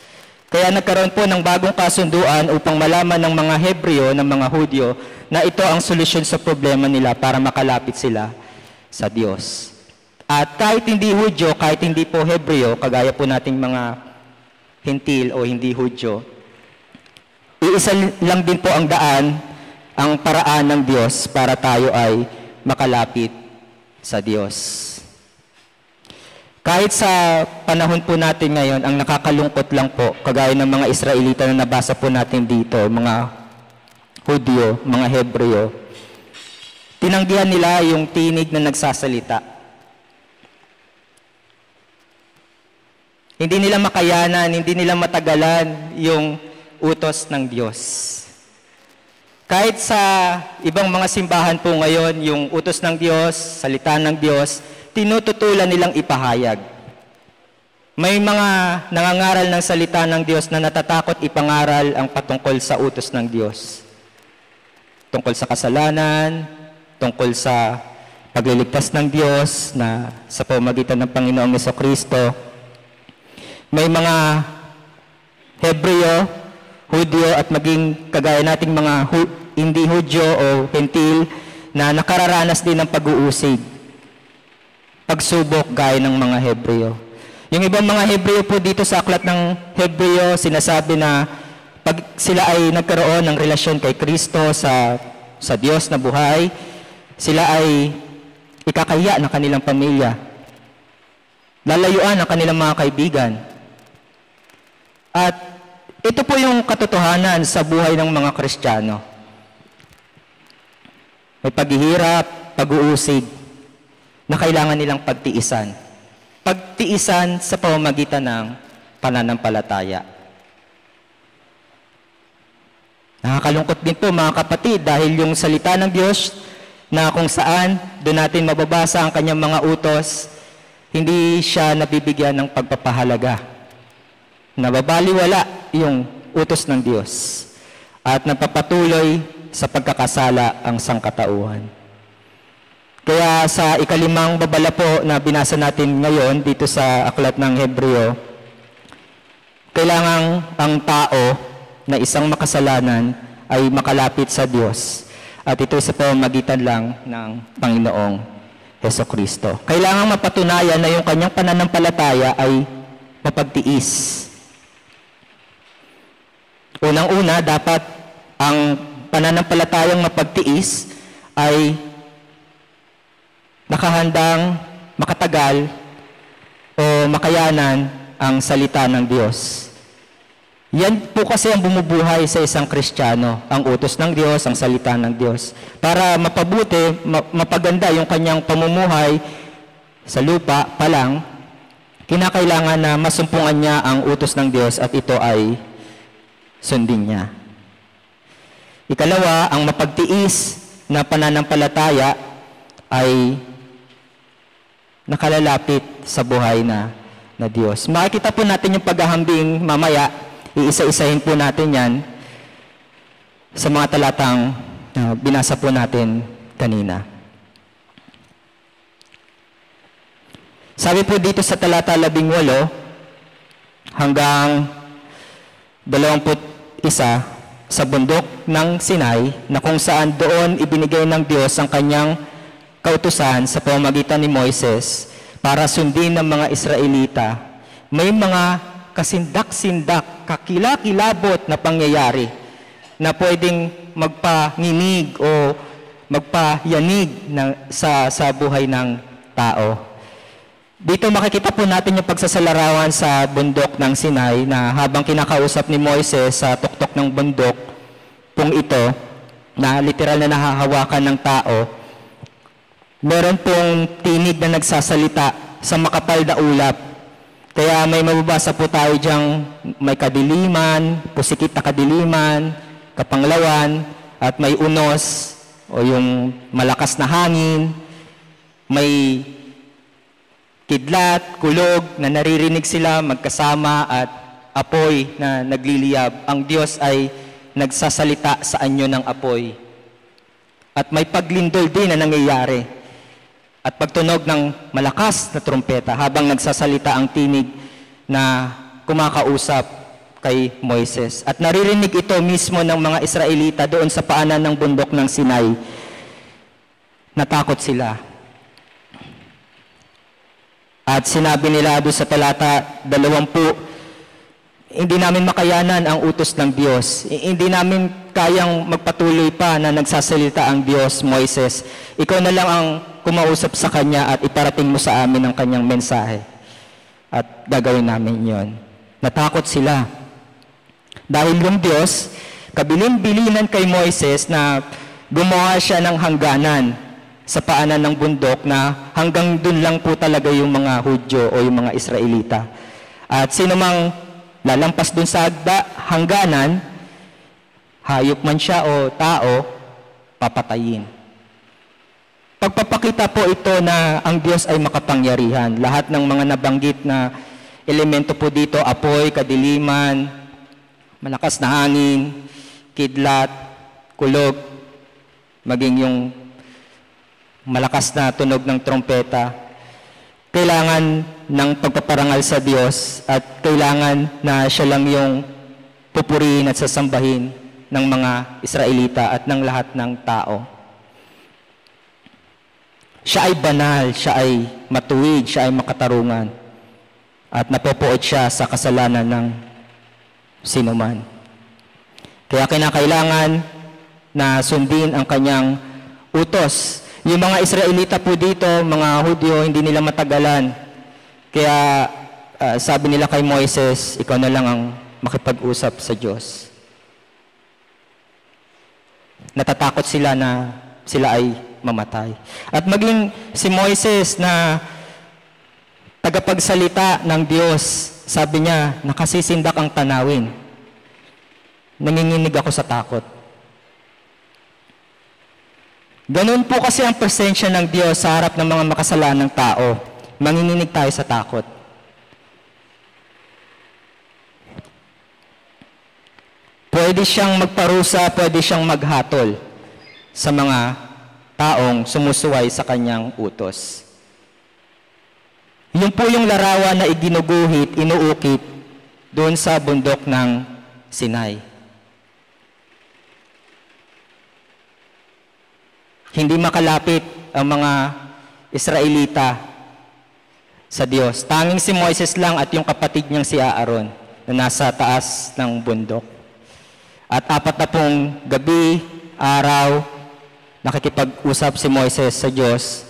Kaya nagkaroon po ng bagong kasunduan upang malaman ng mga Hebreo, ng mga Hudyo, na ito ang solusyon sa problema nila para makalapit sila sa Diyos. At kahit hindi Hudyo, kahit hindi po Hebreo, kagaya po nating mga Hintil o hindi Hudyo, iisa lang din po ang daan, ang paraan ng Diyos para tayo ay makalapit sa Diyos. Kahit sa panahon po natin ngayon, ang nakakalungkot lang po, kagaya ng mga Israelita na nabasa po natin dito, mga Hudyo, mga Hebreo, tinanggihan nila yung tinig na nagsasalita. Hindi nila makayanan, hindi nila matagalan yung utos ng Diyos. Kahit sa ibang mga simbahan po ngayon, yung utos ng Diyos, salita ng Diyos, tinututulan nilang ipahayag. May mga nangangaral ng salita ng Diyos na natatakot ipangaral ang patungkol sa utos ng Diyos. Tungkol sa kasalanan, tungkol sa pagliligtas ng Diyos na sa pamamagitan ng Panginoong Hesukristo. May mga Hebreo, Hudyo at maging kagaya nating mga hindi Hudyo o Hintil na nakararanas din ng pag-uusig, pagsubok gaya ng mga Hebreo. Yung ibang mga Hebreo po dito sa aklat ng Hebreo, sinasabi na pag sila ay nagkaroon ng relasyon kay Kristo sa Diyos na buhay, sila ay ikakaya ng kanilang pamilya, lalayuan ng kanilang mga kaibigan, At ito po yung katotohanan sa buhay ng mga Kristiyano. May paghihirap, pag-uusig na kailangan nilang pagtiisan. Pagtiisan sa pamamagitan ng pananampalataya. Nakakalungkot din po mga kapatid dahil yung salita ng Diyos na kung saan doon natin mababasa ang kanyang mga utos, hindi siya nabibigyan ng pagpapahalaga. Nababaliwala yung utos ng Diyos at napapatuloy sa pagkakasala ang sangkatauhan. Kaya sa ikalimang babala po na binasa natin ngayon dito sa aklat ng Hebreo, kailangang ang tao na isang makasalanan ay makalapit sa Diyos. At ito sa pamamagitan lang ng Panginoong Hesukristo. Kailangang mapatunayan na yung kanyang pananampalataya ay mapagtiis. Unang-una, dapat ang pananampalatayang mapagtiis ay nakahandang makatagal o makayanan ang salita ng Diyos. Yan po kasi ang bumubuhay sa isang Kristiyano, ang utos ng Diyos, ang salita ng Diyos. Para mapabuti, mapaganda yung kanyang pamumuhay sa lupa pa lang, kinakailangan na masumpungan niya ang utos ng Diyos at ito ay sundin niya. Ikalawa, ang mapagtiis na pananampalataya ay nakalalapit sa buhay na Diyos. Makikita po natin yung paghahambing mamaya. Iisa-isahin po natin yan sa mga talatang binasa po natin kanina. Sabi po dito sa talata 18 hanggang 21 sa bundok ng Sinai na kung saan doon ibinigay ng Diyos ang kanyang kautusan sa pamamagitan ni Moises para sundin ng mga Israelita. May mga kasindak-sindak, kakilakilabot na pangyayari na pwedeng magpanginig o magpayanig sa buhay ng tao. Dito makikita po natin yung pagsasalarawan sa bundok ng Sinai na habang kinakausap ni Moises sa tuktok ng bundok pong ito na literal na nahahawakan ng tao, meron pong tinig na nagsasalita sa makapal na ulap. Kaya may mababasa po tayo diyang may kadiliman, pusikit na kadiliman, kapanglawan, at may unos o yung malakas na hangin, may kidlat, kulog na naririnig sila magkasama at apoy na nagliliyab. Ang Diyos ay nagsasalita sa anyo ng apoy. At may paglindol din na nangyayari. At pagtunog ng malakas na trumpeta habang nagsasalita ang tinig na kumakausap kay Moises. At naririnig ito mismo ng mga Israelita doon sa paanan ng bundok ng Sinai. Natakot sila. At sinabi nila doon sa talata 20, hindi namin makayanan ang utos ng Diyos. Hindi namin kayang magpatuloy pa na nagsasalita ang Diyos, Moises. Ikaw na lang ang kumausap sa Kanya at iparating mo sa amin ang Kanyang mensahe. At gagawin namin yon. Natakot sila. Dahil yung Diyos, kabilin-bilinan kay Moises na gumawa siya ng hangganan sa paanan ng bundok na hanggang dun lang po talaga yung mga Hudyo o yung mga Israelita. At sino mang lalampas dun sa hangganan, hayop man siya o tao, papatayin. Pagpapakita po ito na ang Diyos ay makapangyarihan. Lahat ng mga nabanggit na elemento po dito, apoy, kadiliman, malakas na hangin, kidlat, kulog, maging yung malakas na tunog ng trompeta, kailangan ng pagpaparangal sa Diyos at kailangan na siya lang yung pupurihin at sasambahin ng mga Israelita at ng lahat ng tao. Siya ay banal, siya ay matuwid, siya ay makatarungan at napopuot siya sa kasalanan ng sinuman. Kaya kinakailangan na sundin ang kanyang utos. Yung mga Israelita po dito, mga Hudyo, hindi nila matagalan. Kaya sabi nila kay Moises, ikaw na lang ang makipag-usap sa Diyos. Natatakot sila na sila ay mamatay. At maging si Moises na tagapagsalita ng Diyos, sabi niya, nakasisindak ang tanawin. Nanginginig ako sa takot. Ganun po kasi ang presensya ng Diyos sa harap ng mga makasalanang tao. Manginginig tayo sa takot. Pwede siyang magparusa, pwede siyang maghatol sa mga taong sumusuway sa kanyang utos. Yun po yung larawan na iginuguhit, inuukit doon sa bundok ng Sinai. Hindi makalapit ang mga Israelita sa Diyos. Tanging si Moises lang at yung kapatid niyang si Aaron na nasa taas ng bundok. At 40 gabi, araw, nakikipag-usap si Moises sa Diyos.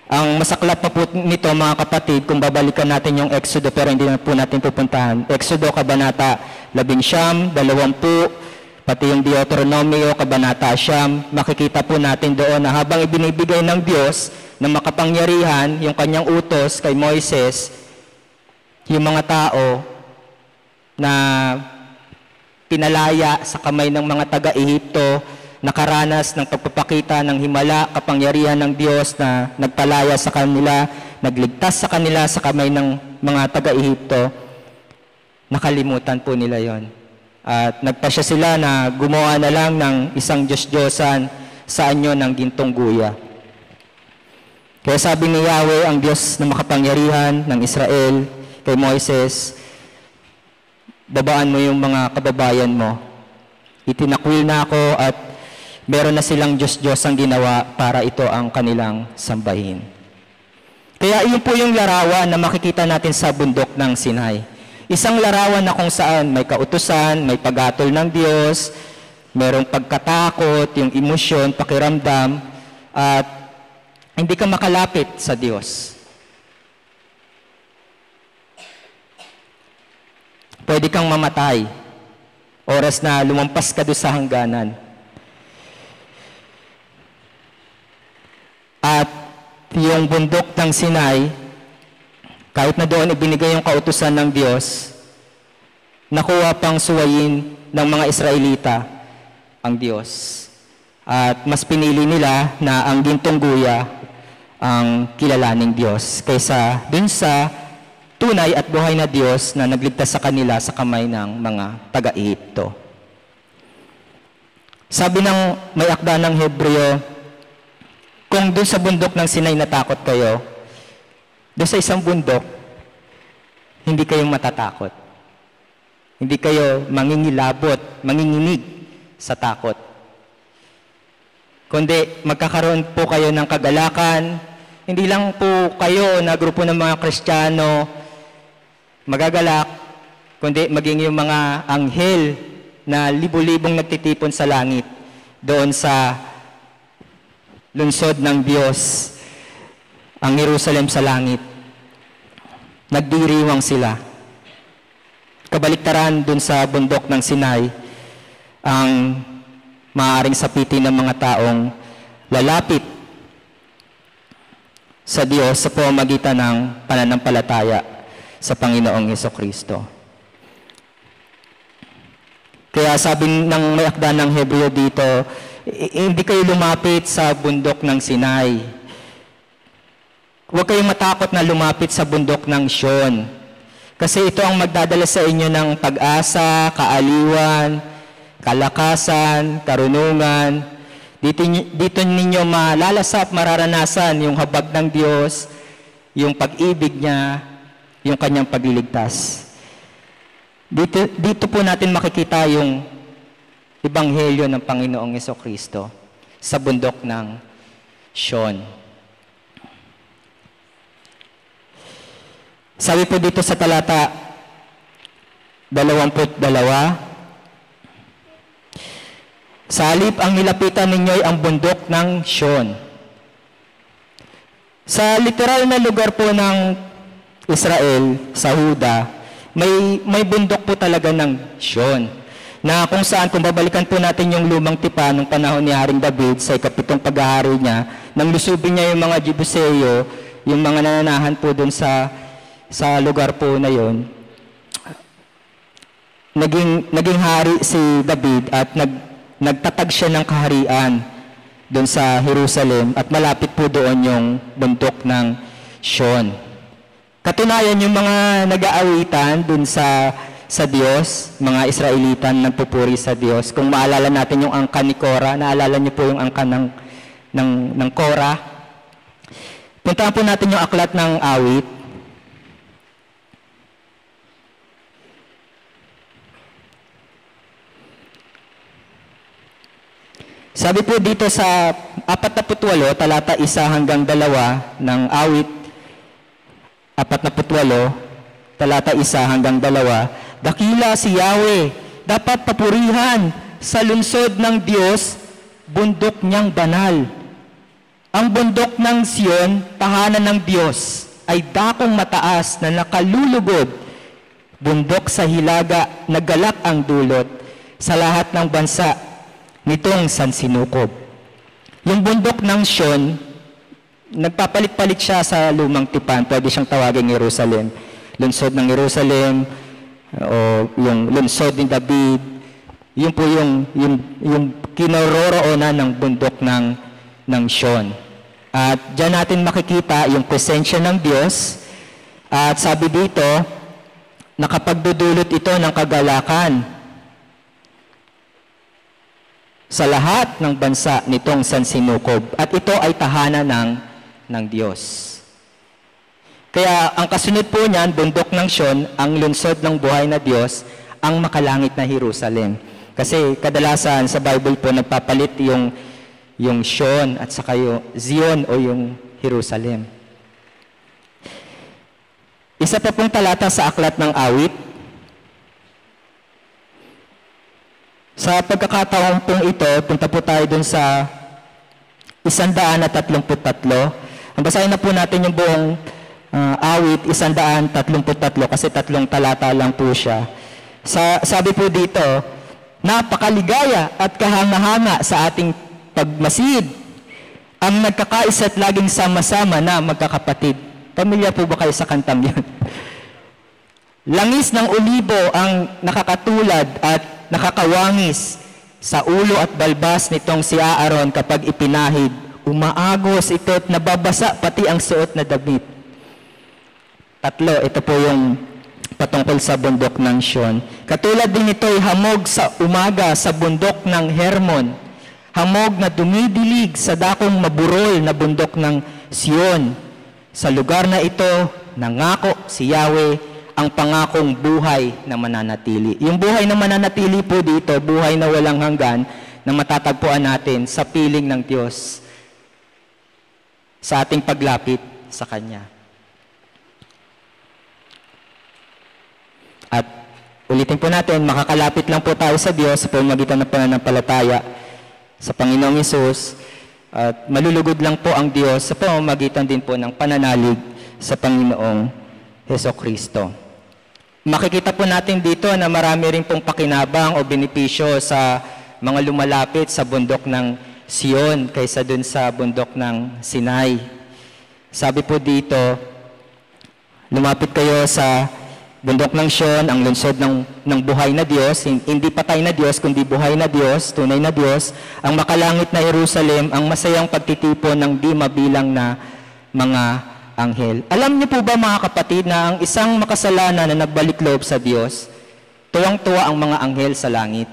Ang masaklap pa po nito mga kapatid, kung babalikan natin yung Exodo, pero hindi na po natin pupuntahan. Exodo, Kabanata 11, 20, pati yung Deuteronomio, Kabanata 9, makikita po natin doon na habang ibinibigay ng Diyos na makapangyarihan yung kanyang utos kay Moises, yung mga tao na pinalaya sa kamay ng mga taga-Ehipto, nakaranas ng pagpapakita ng himala, kapangyarihan ng Diyos na nagpalaya sa kanila, nagligtas sa kanila sa kamay ng mga taga-Ehipto, nakalimutan po nila yon. At nagpasya sila na gumawa na lang ng isang Diyos-Diyosan sa anyo ng gintong guya. Kaya sabi ni Yahweh, ang Diyos na makapangyarihan ng Israel, kay Moises, babaan mo yung mga kababayan mo. Itinakwil na ako at meron na silang Diyos-Diyos ang ginawa para ito ang kanilang sambahin. Kaya iyon po yung larawan na makikita natin sa bundok ng Sinai. Isang larawan na kung saan may kautusan, may paghatol ng Diyos, merong pagkatakot, yung emosyon, pakiramdam, at hindi ka makalapit sa Diyos. Pwede kang mamatay, oras na lumampas ka doon sa hangganan. At yung bundok ng Sinai, kahit na doon ibinigay yung kautusan ng Diyos, nakuha pang suwayin ng mga Israelita ang Diyos. At mas pinili nila na ang gintong guya ang kilalaning Diyos kaysa dun sa tunay at buhay na Diyos na nagligtas sa kanila sa kamay ng mga taga-Ehipto. Sabi ng may akda ng Hebreo, kung doon sa bundok ng Sinai natakot kayo, doon sa isang bundok, hindi kayong matatakot. Hindi kayo mangingilabot, manginginig sa takot. Kundi magkakaroon po kayo ng kagalakan, hindi lang po kayo na grupo ng mga Kristiyano magagalak, kundi maging yung mga anghel na libu-libong nagtitipon sa langit doon sa lungsod ng Diyos, ang Jerusalem sa langit. Nagdiriwang sila. Kabaliktaran dun sa bundok ng Sinai, ang maaaring sapitin ng mga taong lalapit sa Diyos sa pamamagitan ng pananampalataya sa Panginoong Hesukristo. Kaya sabi ng may akda ng Hebreo dito, hindi kayo lumapit sa bundok ng Sinai. Huwag kayong matakot na lumapit sa bundok ng Sion. Kasi ito ang magdadala sa inyo ng pag-asa, kaaliwan, kalakasan, karunungan. Dito ninyo malalasap, mararanasan yung habag ng Diyos, yung pag-ibig niya, yung kanyang pagliligtas. Dito po natin makikita yung Ebanghelyo ng Panginoong Hesukristo sa bundok ng Sion. Sabi po dito sa talata 22, sa halip ang nilapitan ninyo ay ang bundok ng Sion. Sa literal na lugar po ng Israel, sa Huda, may bundok po talaga ng Sion. Na kung saan, kung babalikan po natin yung lumang tipan ng panahon ni Haring David sa ikapitong paghahari niya, nang lusubin niya yung mga Jebuseo, yung mga nananahan po dun sa lugar po na yon, naging hari si David at nagtatag siya ng kaharian doon sa Jerusalem at malapit po doon yung bundok ng Sion. Katunayan yung mga nag-aawitan doon sa Diyos, mga Israelitan nagpupuri sa Diyos. Kung maalala natin yung angkan ni Korah, naalala niyo po yung angkan ng Korah. Puntahan po natin yung aklat ng awit. Sabi po dito sa 48, talata 1 hanggang 2 ng awit 48, talata 1 hanggang 2, dakila si Yahweh, dapat papurihan sa lungsod ng Diyos, bundok niyang banal. Ang bundok ng Sion, tahanan ng Diyos, ay dakong mataas na nakalulugod, bundok sa hilaga, naggalak ang dulot sa lahat ng bansa nitong sansinukob. Yung bundok ng Sion, nagpapalit-palit siya sa lumang tipan, pwede siyang tawagin Jerusalem. Lungsod ng Jerusalem, o yung lungsod ni David, yun po yung kinaroroonan ng bundok ng Sion. At dyan natin makikita yung presensya ng Diyos. At sabi dito, nakapagdudulot ito ng kagalakan sa lahat ng bansa nitong sansinukob. At ito ay tahanan ng Diyos. Kaya ang kasunod po niyan, bundok ng Sion, ang lungsod ng buhay na Diyos, ang makalangit na Jerusalem. Kasi kadalasan sa Bible po nagpapalit yung Sion at saka yung Zion o yung Jerusalem. Isa pa pong talata sa aklat ng awit. Sa pagkakataon pong ito, punta po tayo dun sa 133. Ang basahin na po natin yung buong awit 133 kasi 3 talata lang po siya. Sabi po dito, napakaligaya at kahanga-hanga sa ating pagmasid ang nagkakaisa at laging sama-sama na magkakapatid. Pamilya po ba kayo sa kantang yun? Langis ng olibo ang nakakatulad at nakakawangis sa ulo at balbas nitong si Aaron kapag ipinahid. Umaagos ito at nababasa pati ang suot na damit. 3, ito po yung patungkol sa bundok ng Sion. Katulad din ito ay hamog sa umaga sa bundok ng Hermon. Hamog na dumidilig sa dakong maburol na bundok ng Sion. Sa lugar na ito, nangako si Yahweh ang pangakong buhay na mananatili. Yung buhay na mananatili po dito, buhay na walang hanggan, na matatagpuan natin sa piling ng Diyos sa ating paglapit sa Kanya. At ulitin po natin, makakalapit lang po tayo sa Diyos sa pamamagitan ng pananampalataya sa Panginoong Hesus. At malulugod lang po ang Diyos sa pamamagitan din po ng pananalig sa Panginoong Hesukristo. Makikita po natin dito na marami rin pong pakinabang o benepisyo sa mga lumalapit sa bundok ng Sion kaysa dun sa bundok ng Sinai. Sabi po dito, lumapit kayo sa bundok ng Sion, ang lungsod ng buhay na Diyos, hindi patay na Diyos, kundi buhay na Diyos, tunay na Diyos, ang makalangit na Jerusalem, ang masayang pagtitipon ng di mabilang na mga anghel. Alam niyo po ba mga kapatid na ang isang makasalanan na nagbalik loob sa Diyos, tuwang-tuwa ang mga anghel sa langit.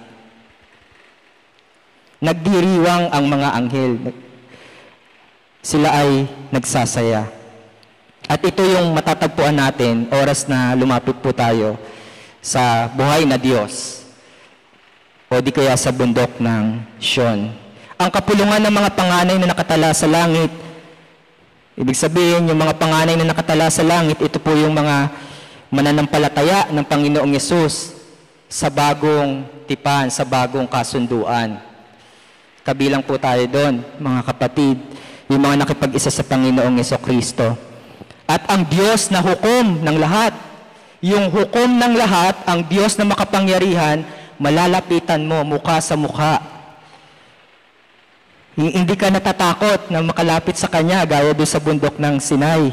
Nagdiriwang ang mga anghel. Sila ay nagsasaya. At ito yung matatagpuan natin, oras na lumapit po tayo sa buhay na Diyos o di kaya sa bundok ng Sion. Ang kapulungan ng mga panganay na nakatala sa langit, ibig sabihin, yung mga panganay na nakatala sa langit, ito po yung mga mananampalataya ng Panginoong Yesus sa bagong tipan, sa bagong kasunduan. Kabilang po tayo doon, mga kapatid, yung mga nakipag-isa sa Panginoong Hesukristo. At ang Diyos na hukom ng lahat, yung hukom ng lahat, ang Diyos na makapangyarihan, malalapitan mo mukha sa mukha. Hindi ka natatakot na makalapit sa Kanya gaya doon sa bundok ng Sinai,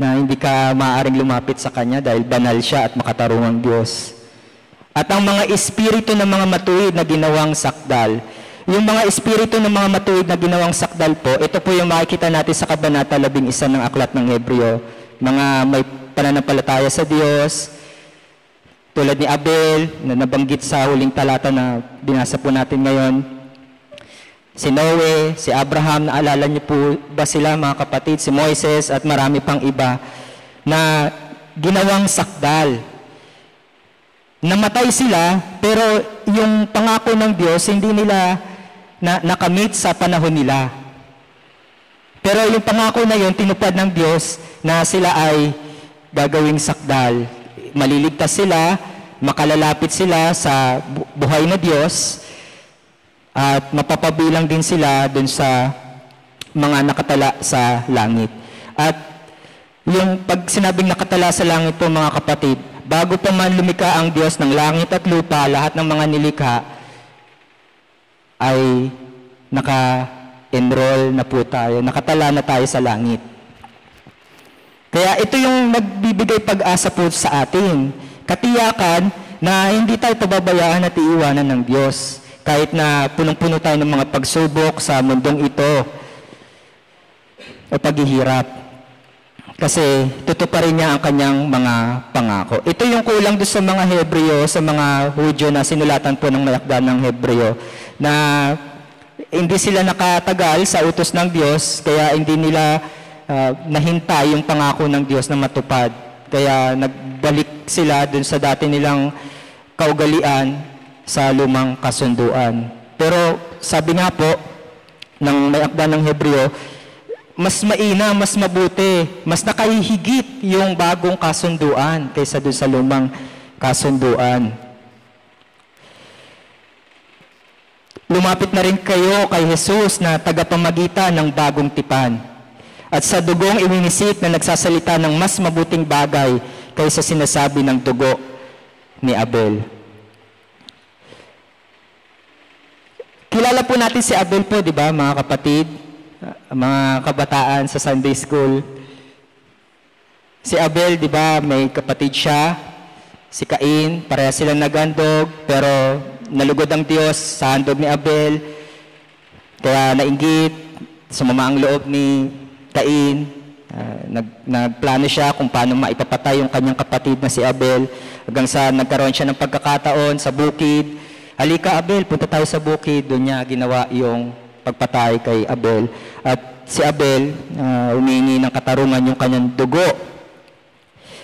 na hindi ka maaaring lumapit sa Kanya dahil banal siya at makatarungang Diyos. At ang mga espiritu ng mga matuwid na ginawang sakdal, yung mga espiritu ng mga matuwid na ginawang sakdal po, ito po yung makikita natin sa Kabanata 11 ng Aklat ng Hebreo. Mga may pananampalataya sa Diyos, tulad ni Abel, na nabanggit sa huling talata na binasa po natin ngayon. Si Noe, si Abraham, naalala niyo po ba sila mga kapatid? Si Moises at marami pang iba na ginawang sakdal. Namatay sila, pero yung pangako ng Diyos, hindi nila nakamit sa panahon nila. Pero yung pangako na yun, tinupad ng Diyos na sila ay gagawing sakdal. Maliligtas sila, makalalapit sila sa buhay na Diyos, at mapapabilang din sila dun sa mga nakatala sa langit. At yung pag sinabing nakatala sa langit po mga kapatid, bago pa man lumikha ang Diyos ng langit at lupa, lahat ng mga nilikha ay naka-enroll na po tayo, nakatala na tayo sa langit. Kaya ito yung nagbibigay pag-asa po sa atin. Katiyakan na hindi tayo pababayaan at iiwanan ng Diyos. Kahit na punong-puno tayo ng mga pagsubok sa mundong ito o paghihirap. Kasi tutuparin niya ang kanyang mga pangako. Ito yung kulang doon sa mga Hebreo, sa mga Hudyo na sinulatan po ng mayakda ng Hebreo, na hindi sila nakatagal sa utos ng Diyos, kaya hindi nila nahintay yung pangako ng Diyos na matupad. Kaya nagbalik sila dun sa dati nilang kaugalian sa lumang kasunduan. Pero sabi nga po ng may akda ng Hebreo, mas maina, mas mabuti, mas nakahihigit yung bagong kasunduan kaysa dun sa lumang kasunduan. Lumapit na rin kayo kay Jesus na tagapamagitan ng bagong tipan. At sa dugong iwinisit na nagsasalita ng mas mabuting bagay kaysa sinasabi ng dugo ni Abel. Kilala po natin si Abel po, di ba mga kapatid? Mga kabataan sa Sunday School. Si Abel, di ba, may kapatid siya, si Cain, pareha silang nagandog, pero nalugod ang Diyos sa handog ni Abel, kaya nainggit, sumama ang loob ni Cain, nagplano siya kung paano maipapatay yung kanyang kapatid na si Abel, hanggang sa nagkaroon siya ng pagkakataon sa bukid. Halika Abel, punta tayo sa bukid, doon niya ginawa yung pagpatay kay Abel. At si Abel, humingi ng katarungan yung kanyang dugo.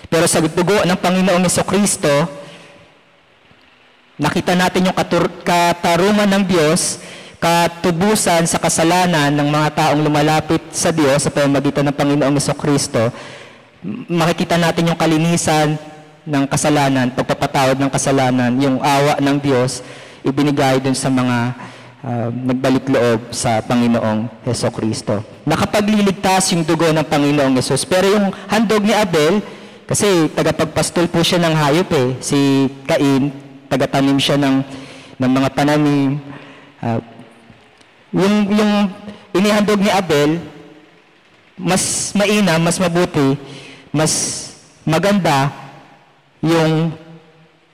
Pero sa dugo ng Panginoong Jesucristo, nakita natin yung katarungan ng Diyos, katubusan sa kasalanan ng mga taong lumalapit sa Diyos sa pamamagitan ng Panginoong Jesucristo. Makikita natin yung kalinisan ng kasalanan, pagpapatawad ng kasalanan, yung awa ng Diyos, ibinigay dun sa mga nagbalik loob sa Panginoong Jesucristo. Nakapagliligtas yung dugo ng Panginoong Jesus. Pero yung handog ni Abel, kasi tagapagpastol po siya ng hayop si Cain, tagatanim siya ng mga pananim. Yung inihandog ni Abel, mas maina, mas mabuti, mas maganda yung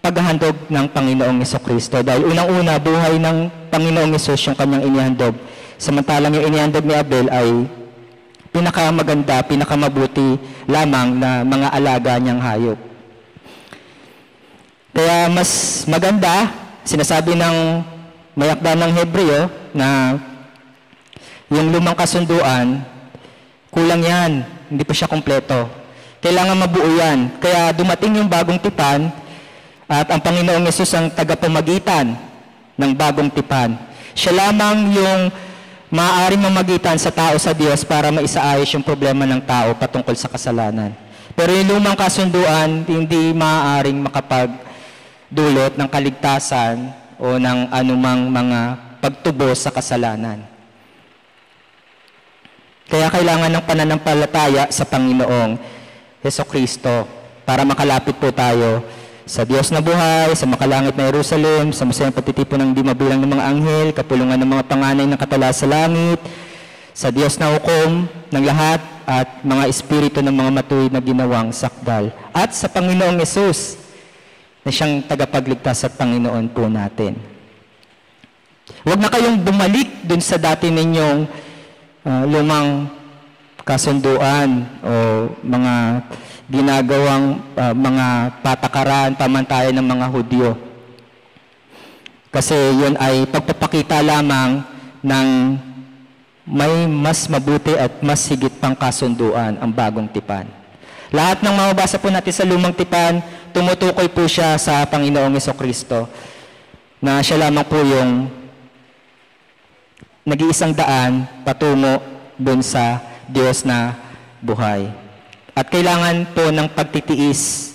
paghahandog ng Panginoong Jesucristo. Dahil unang-una, buhay ng Panginoong Jesus yung kanyang inihandog. Samantalang yung inihandog ni Abel ay pinakamaganda, pinakamabuti lamang na mga alaga niyang hayop. Kaya mas maganda, sinasabi ng may akda ng Hebreo na yung lumang kasunduan, kulang yan, hindi pa siya kompleto. Kailangan mabuo yan. Kaya dumating yung bagong tipan at ang Panginoong Yesus ang tagapamagitan ng bagong tipan. Siya lamang yung maaaring mamagitan sa tao sa Diyos para maisaayos yung problema ng tao patungkol sa kasalanan. Pero yung lumang kasunduan, hindi maaaring makapagdulot ng kaligtasan o ng anumang mga pagtubos sa kasalanan. Kaya kailangan ng pananampalataya sa Panginoong Jesucristo. para makalapit po tayo sa Diyos na buhay, sa makalangit na Jerusalem, sa masayang pagtitipon ng di mabilang ng mga anghel, kapulungan ng mga panganay ng katala sa langit, sa Diyos na hukom ng lahat, at mga espiritu ng mga matuwid na ginawang sakdal, at sa Panginoong Yesus na siyang tagapagligtas at Panginoon po natin. Huwag na kayong bumalik dun sa dati ninyong lumang kasunduan o mga ginagawang mga patakaran, pamantayan ng mga Hudyo. Kasi yun ay pagpapakita lamang ng may mas mabuti at mas higit pang kasunduan ang bagong tipan. Lahat ng mababasa po natin sa lumang tipan, tumutukoy po siya sa Panginoong Jesucristo na siya lamang po yung nag-iisang daan patungo dun sa Diyos na buhay. At kailangan po ng pagtitiis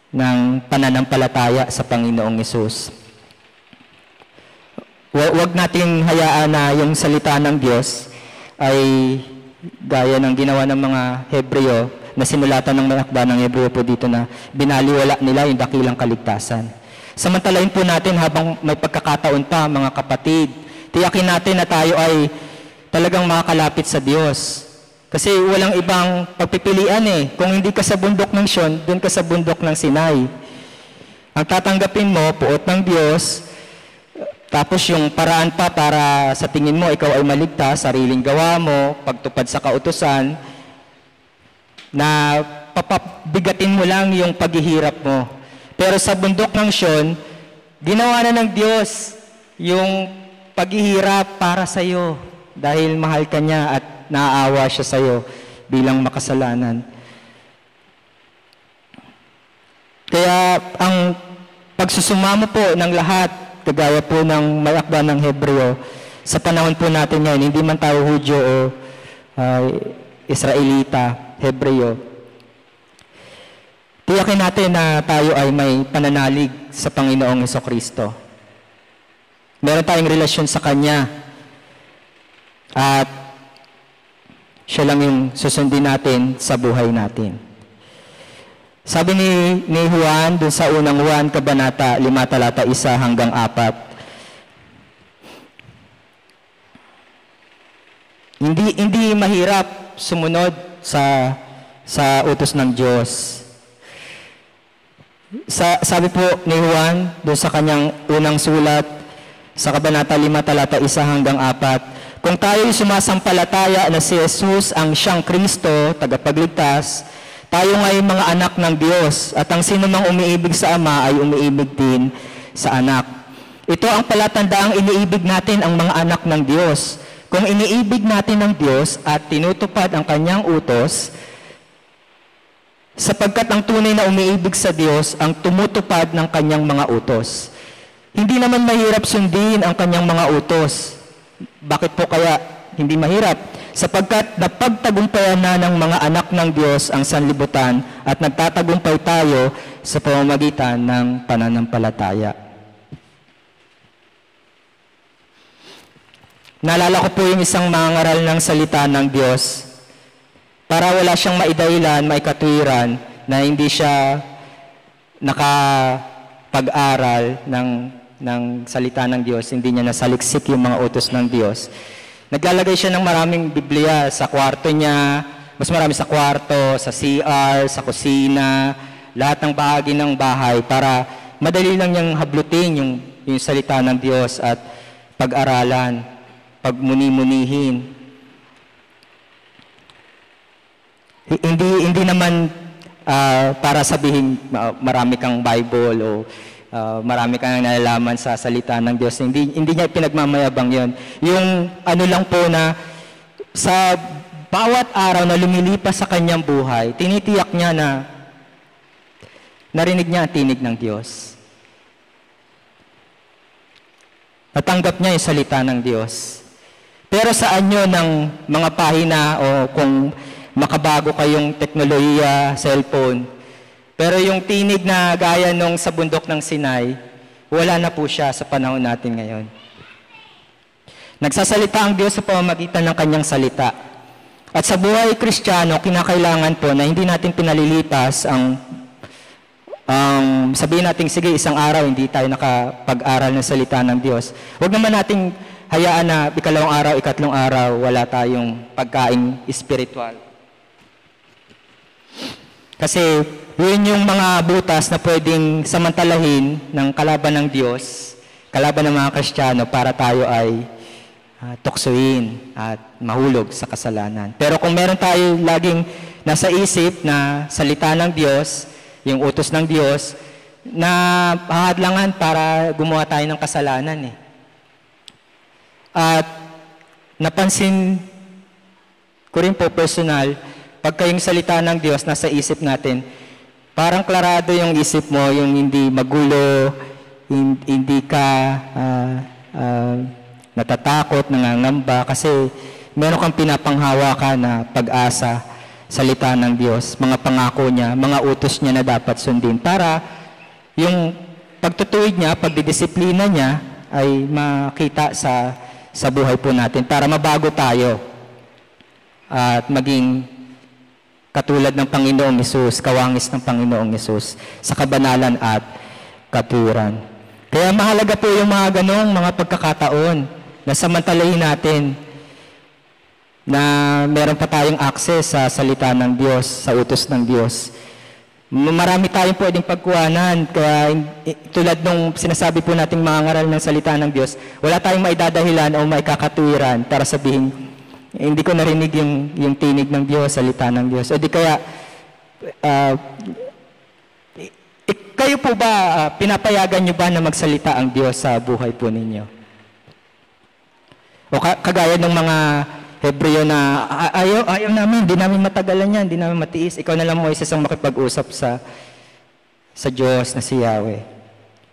ng pananampalataya sa Panginoong Yesus. Huwag nating hayaan na yung salita ng Diyos ay gaya ng ginawa ng mga Hebreo na sinulatan ng mga akda ng Hebreo po dito na binaliwala nila yung dakilang kaligtasan. Samantalain po natin habang may pagkakataon pa, mga kapatid, tiyakin natin na tayo ay talagang makakalapit sa Diyos. Kasi walang ibang pagpipilian eh. Kung hindi ka sa bundok ng Sion, doon ka sa bundok ng Sinai. Ang tatanggapin mo, puot ng Diyos, tapos yung paraan pa para sa tingin mo, ikaw ay maligtas, sariling gawa mo, pagtupad sa kautusan, na papabigatin mo lang yung paghihirap mo. Pero sa bundok ng Sion, ginawa na ng Diyos yung paghihirap para sa iyo dahil mahal ka niya at naaawa siya sa iyo bilang makasalanan. Kaya ang pagsusumamo po ng lahat, kagaya po ng may akda ng Hebreo, sa panahon po natin ngayon, hindi man tayo Hudyo o Israelita, Hebreo, tiyakin natin na tayo ay may pananalig sa Panginoong Jesucristo. Meron tayong relasyon sa Kanya at siya lang yung susundin natin sa buhay natin. Sabi ni Juan, dun sa unang Juan, Kabanata 5, talata 1 hanggang 4. Hindi mahirap sumunod sa utos ng Diyos. Sabi po ni Juan, dun sa kanyang unang sulat, sa Kabanata 5, talata 1 hanggang 4, kung tayo'y sumasampalataya na si Jesus ang siyang Kristo, tagapagligtas, tayo nga'y mga anak ng Diyos, at ang sino mang umiibig sa Ama ay umiibig din sa anak. Ito ang palatandaang iniibig natin ang mga anak ng Diyos. Kung iniibig natin ang Diyos at tinutupad ang kanyang utos, sapagkat ang tunay na umiibig sa Diyos ang tumutupad ng kanyang mga utos. Hindi naman mahirap sundin ang kanyang mga utos. Bakit po kaya hindi mahirap? Sapagkat napagtagumpayan na ng mga anak ng Diyos ang sanlibutan at nagtatagumpay tayo sa pamamagitan ng pananampalataya. Naalala ko po yung isang mangaral ng salita ng Diyos para wala siyang maidahilan, maikatwiran na hindi siya nakapag-aral ng salita ng Diyos, hindi niya nasaliksik yung mga utos ng Diyos. Naglalagay siya ng maraming Biblia sa kwarto niya, mas marami sa kwarto, sa CR, sa kusina, lahat ng bahagi ng bahay para madali lang niyang hablutin yung salita ng Diyos at pag-aralan, pagmuni-munihin. Hindi naman para sabihin marami kang Bible o marami kang nalalaman sa salita ng Diyos. Hindi niya pinagmamayabang yon. Yung ano lang po na sa bawat araw na lumilipas sa kanyang buhay, tinitiyak niya na narinig niya ang tinig ng Diyos. Natanggap niya yung salita ng Diyos. Pero sa anyo ng mga pahina o kung makabago kayong teknolohiya, cellphone, pero yung tinig na gaya nung sa bundok ng Sinai, wala na po siya sa panahon natin ngayon. Nagsasalita ang Diyos sa pamamagitan ng kanyang salita. At sa buhay Kristiyano, kinakailangan po na hindi natin pinalilipas ang sabihin natin, sige, isang araw hindi tayo nakapag-aral ng salita ng Diyos. Huwag naman nating hayaan na ikalawang araw, ikatlong araw, wala tayong pagkaing espiritual. Kasi yun yung mga butas na pwedeng samantalahin ng kalaban ng Diyos, kalaban ng mga Kristiyano para tayo ay tuksuin at mahulog sa kasalanan. Pero kung meron tayo laging nasa isip na salita ng Diyos, yung utos ng Diyos, na hahadlangan para gumawa tayo ng kasalanan eh. At napansin ko rin po personal, pagka yung salita ng Diyos nasa isip natin, parang klarado yung isip mo, yung hindi magulo, hindi ka natatakot, nangangamba, kasi meron kang pinapanghawakan na pag-asa, salita ng Diyos, mga pangako niya, mga utos niya na dapat sundin para yung pagtutuwid niya, pagdidisiplina niya ay makita sa buhay po natin para mabago tayo at maging katulad ng Panginoong Hesus, kawangis ng Panginoong Hesus sa kabanalan at katuwiran. Kaya mahalaga po yung mga ganong mga pagkakataon na samantalahin natin na meron pa tayong access sa salita ng Diyos, sa utos ng Diyos. Marami tayong pwedeng pagkuhanan, kaya tulad nung sinasabi po nating mga ngaral ng salita ng Diyos, wala tayong maidadahilan o maikakatuwiran para sabihin, hindi ko narinig yung tinig ng Diyos, salita ng Diyos. O di kaya, kayo po ba, pinapayagan nyo ba na magsalita ang Diyos sa buhay po ninyo? O kagaya ng mga Hebreo na ayaw namin, hindi namin matagalan yan, hindi namin matiis. Ikaw na lang mo isa sang makipag-usap sa Diyos na si Yahweh.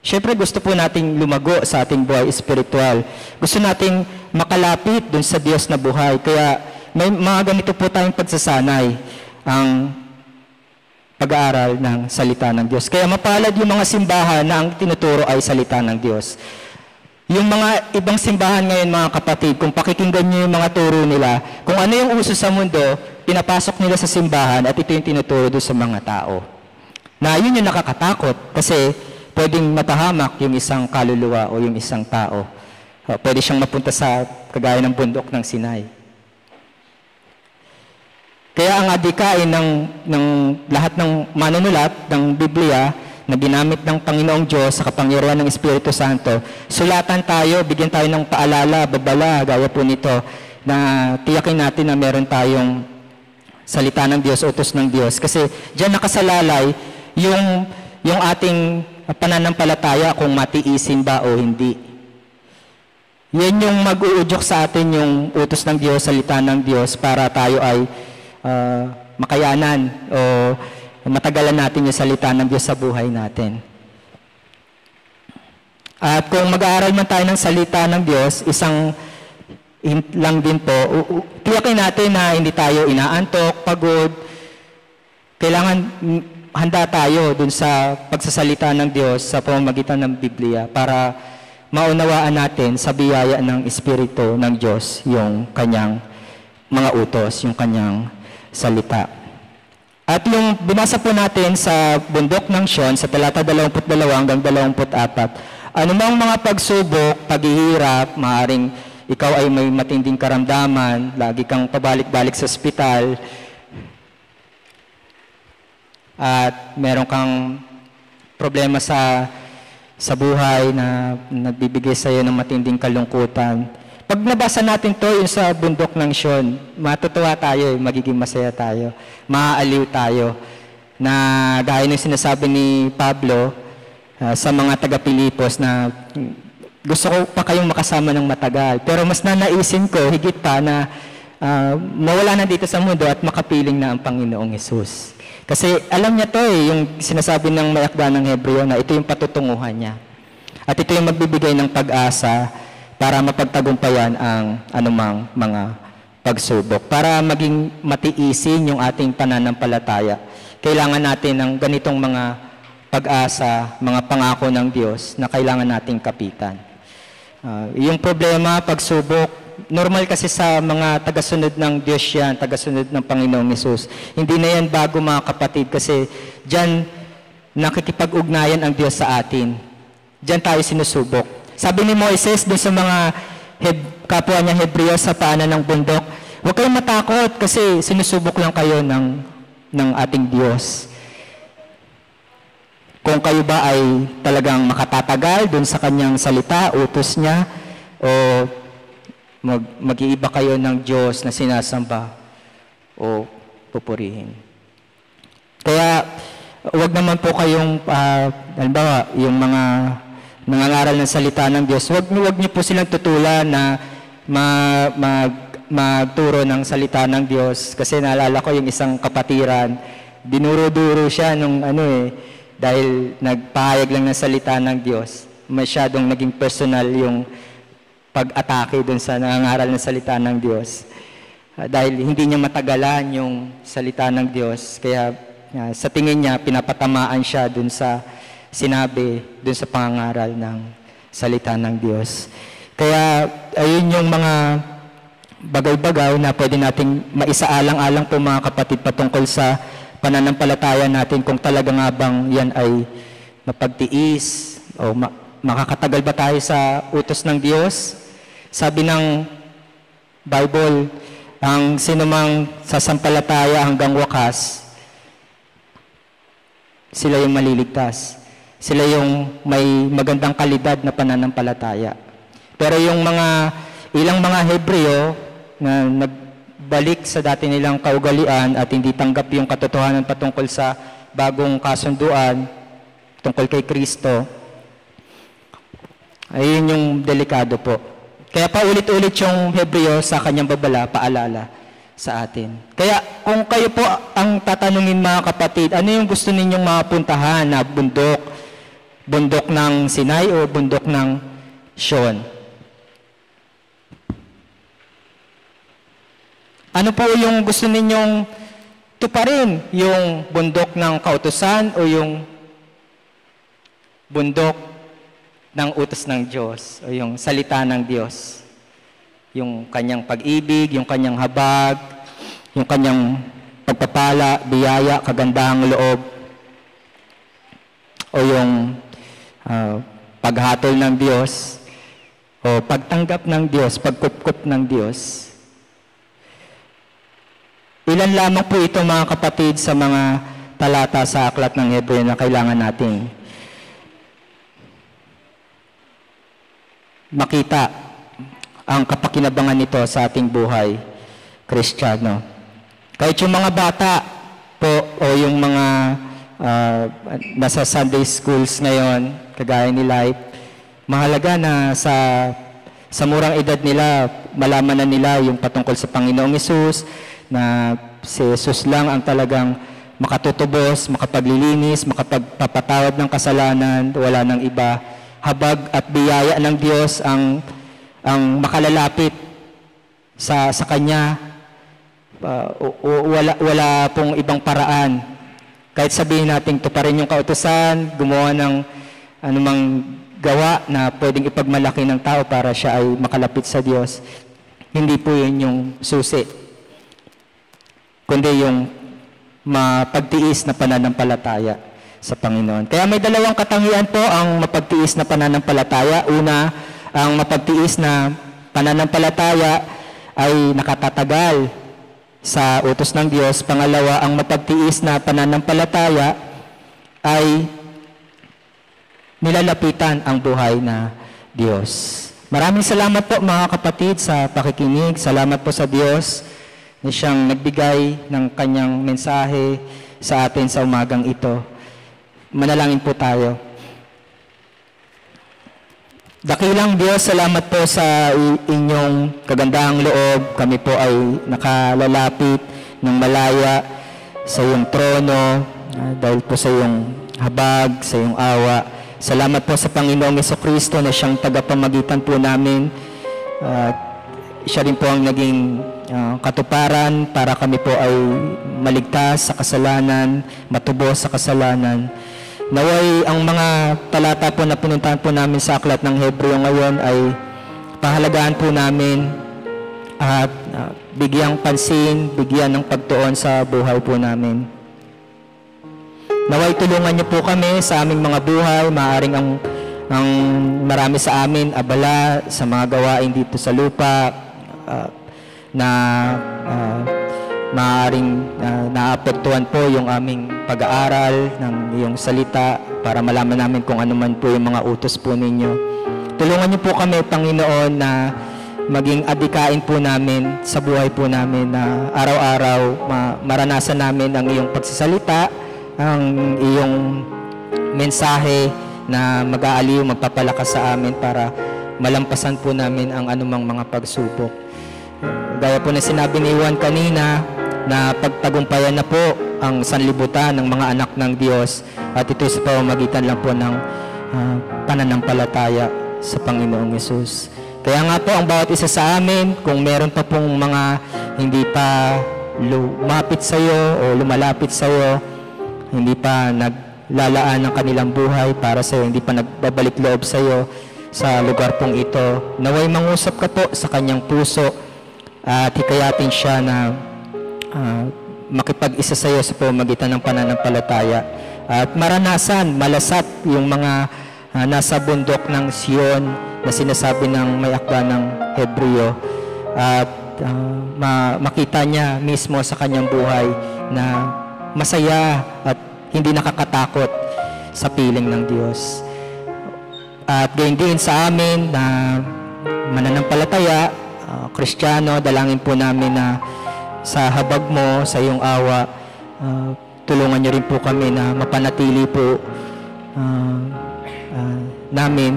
Siyempre gusto po nating lumago sa ating buhay espiritual. Gusto nating makalapit dun sa Diyos na buhay. Kaya may mga ganito po tayong pagsasanay ang pag-aaral ng salita ng Diyos. Kaya mapalad yung mga simbahan na ang tinuturo ay salita ng Diyos. Yung mga ibang simbahan ngayon, mga kapatid, kung pakikinggan nyo yung mga turo nila, kung ano yung uso sa mundo, pinapasok nila sa simbahan at ito yung tinuturo doon sa mga tao. Na yun yung nakakatakot kasi pwedeng mapahamak yung isang kaluluwa o yung isang tao. Pwede siyang mapunta sa kagaya ng bundok ng Sinai. Kaya ang adikain ng lahat ng manunulat ng Biblia na ginamit ng Panginoong Diyos sa kapangyarihan ng Espiritu Santo, sulatan tayo, bigyan tayo ng paalala, babala, gaya po nito, na tiyakin natin na meron tayong salita ng Diyos, utos ng Diyos. Kasi diyan nakasalalay yung ating pananampalataya kung matiisin ba o hindi. Yan yung mag-uudyok sa atin yung utos ng Diyos, salita ng Diyos, para tayo ay makayanan o matagalan natin yung salita ng Diyos sa buhay natin. At kung mag-aaral man tayo ng salita ng Diyos, isang lang din po, tiyakin natin na hindi tayo inaantok, pagod. Kailangan handa tayo dun sa pagsasalita ng Diyos sa pamamagitan ng Biblia para maunawaan natin sa biyaya ng Espiritu ng Diyos yung kanyang mga utos, yung kanyang salita. At yung binasa po natin sa bundok ng Sion, sa talata 22 hanggang 24, anumang mga pagsubok, paghihirap, maaaring ikaw ay may matinding karamdaman, lagi kang pabalik-balik sa ospital, at meron kang problema sa buhay na nagbibigay sa iyo ng matinding kalungkutan. Pag nabasa natin to yung sa bundok ng Sion, matutuwa tayo, magiging masaya tayo, maaaliw tayo, na gaya ng sinasabi ni Pablo sa mga taga-Pilipos na gusto ko pa kayong makasama ng matagal. Pero mas nanaisin ko, higit pa na mawala na dito sa mundo at makapiling na ang Panginoong Hesus. Kasi alam niya to yung sinasabi ng may akda ng Hebreo na ito yung patutunguhan niya. At ito yung magbibigay ng pag-asa para mapagtagumpayan ang anumang mga pagsubok. Para maging matiisin yung ating pananampalataya, kailangan natin ng ganitong mga pag-asa, mga pangako ng Diyos na kailangan nating kapitan. Yung problema, pagsubok, normal kasi sa mga tagasunod ng Diyos yan, tagasunod ng Panginoong Hesus. Hindi na yan bago, mga kapatid, kasi dyan nakikipag-ugnayan ang Diyos sa atin. Diyan tayo sinusubok. Sabi ni Moises doon sa mga kapwa niya Hebreo sa paanan ng bundok, huwag kayong matakot kasi sinusubok lang kayo ng ating Diyos. Kung kayo ba ay talagang makatatagal doon sa kanyang salita, utos niya, o mag-iiba kayo ng Diyos na sinasamba o pupurihin. Kaya, huwag naman po kayong, halimbawa, yung mga nangangaral ng salita ng Diyos, huwag niyo po silang tutulan na magturo ng salita ng Diyos. Kasi naalala ko yung isang kapatiran, dinuro-duro siya nung dahil nagpahayag lang ng salita ng Diyos. Masyadong naging personal yung pag-atake dun sa nangangaral ng salita ng Diyos. Dahil hindi niya matagalan yung salita ng Diyos. Kaya sa tingin niya, pinapatamaan siya dun sa sinabi, dun sa pangangaral ng salita ng Diyos. Kaya ayun yung mga bagay-bagay na pwede nating maisaalang-alang po mga kapatid patungkol sa pananampalataya natin kung talaga nga bang yan ay mapagtiis o makakatagal ba tayo sa utos ng Diyos. Sabi ng Bible, ang sinumang sasampalataya hanggang wakas, sila yung maliligtas. Sila yung may magandang kalidad na pananampalataya. Pero yung ilang mga Hebreo na nagbalik sa dati nilang kaugalian at hindi tanggap yung katotohanan patungkol sa bagong kasunduan tungkol kay Kristo, ayun yung delikado po. Kaya paulit-ulit yung Hebreo sa kanyang babala, paalala sa atin. Kaya kung kayo po ang tatanungin mga kapatid, ano yung gusto ninyong mapuntahan na bundok? Bundok ng Sinai o bundok ng Sion? Ano po yung gusto ninyong tuparin? Yung bundok ng kautusan o yung bundok ng utos ng Diyos o yung salita ng Diyos? Yung kanyang pag-ibig, yung kanyang habag, yung kanyang pagpapala, biyaya, kagandahang loob, o yung paghatol ng Diyos, o pagtanggap ng Diyos, pagkupkup ng Diyos. Ilan lamang po ito mga kapatid sa mga talata sa aklat ng Hebreo na kailangan nating makita ang kapakinabangan nito sa ating buhay Kristiyano. Kahit yung mga bata po o yung mga nasa Sunday schools ngayon, kagaya ni Life, mahalaga na sa murang edad nila, malaman na nila yung patungkol sa Panginoong Hesus, na si Jesus lang ang talagang makatutubos, makapaglilinis, makapagpapatawad ng kasalanan, wala nang iba. Habag at biyaya ng Diyos ang makalalapit sa Kanya. Wala pong ibang paraan. Kahit sabihin natin tuparin yung kautusan, gumawa ng anumang gawa na pwedeng ipagmalaki ng tao para siya ay makalapit sa Diyos, hindi po yun yung susi, kundi yung mapagtiis na pananampalataya sa Panginoon. Kaya may dalawang katangian po ang mapagtiis na pananampalataya. Una, ang mapagtiis na pananampalataya ay nakatatagal sa utos ng Diyos. Pangalawa, ang mapagtiis na pananampalataya ay nilalapitan ang buhay na Diyos. Maraming salamat po mga kapatid sa pakikinig. Salamat po sa Diyos na siyang nagbigay ng kanyang mensahe sa atin sa umagang ito. Manalangin po tayo. Dakilang Diyos, salamat po sa inyong kagandahang loob. Kami po ay nakalalapit ng malaya sa iyong trono dahil po sa iyong habag, sa iyong awa. Salamat po sa Panginoong Jesucristo na siyang tagapamagitan po namin. Siya rin po ang naging katuparan para kami po ay maligtas sa kasalanan, matubos sa kasalanan. Naway ang mga talata po na pinuntahan po namin sa aklat ng Hebreo ngayon ay pahalagaan po namin at bigyang pansin, bigyan ng pagtuon sa buhay po namin. Naway tulungan niyo po kami sa aming mga buhay, maaaring ang marami sa amin abala sa mga gawain dito sa lupa, na maaaring naapektuhan po yung aming pag-aaral ng iyong salita para malaman namin kung ano man po yung mga utos po ninyo. Tulungan niyo po kami, Panginoon, na maging adikain po namin sa buhay po namin, na araw-araw maranasan namin ang iyong pagsasalita, ang iyong mensahe na mag-aaliw, magpapalakas sa amin para malampasan po namin ang anumang mga pagsubok. Gaya po na sinabi ni Juan kanina, na pagtagumpayan na po ang sanlibutan ng mga anak ng Diyos, at ito sa pamamagitan lang po ng pananampalataya sa Panginoong Yesus. Kaya nga po ang bawat isa sa amin, kung meron pa pong mga hindi pa lumapit sa iyo o lumalapit sa iyo, hindi pa naglalaan ng kanilang buhay para sa iyo, hindi pa nagbabalik loob sa iyo sa lugar pong ito, naway mangusap ka po sa kanyang puso at hikayatin siya na makipag-isa sa iyo sa pamamagitan ng pananampalataya at maranasan, malasat yung mga nasa bundok ng Sion na sinasabi ng may akda ng Hebreo, at makita niya mismo sa kanyang buhay na masaya at hindi nakakatakot sa piling ng Diyos. At gayon din sa amin na mananampalataya, Kristiyano, dalangin po namin na sa habag mo, sa iyong awa, tulungan niyo rin po kami na mapanatili po namin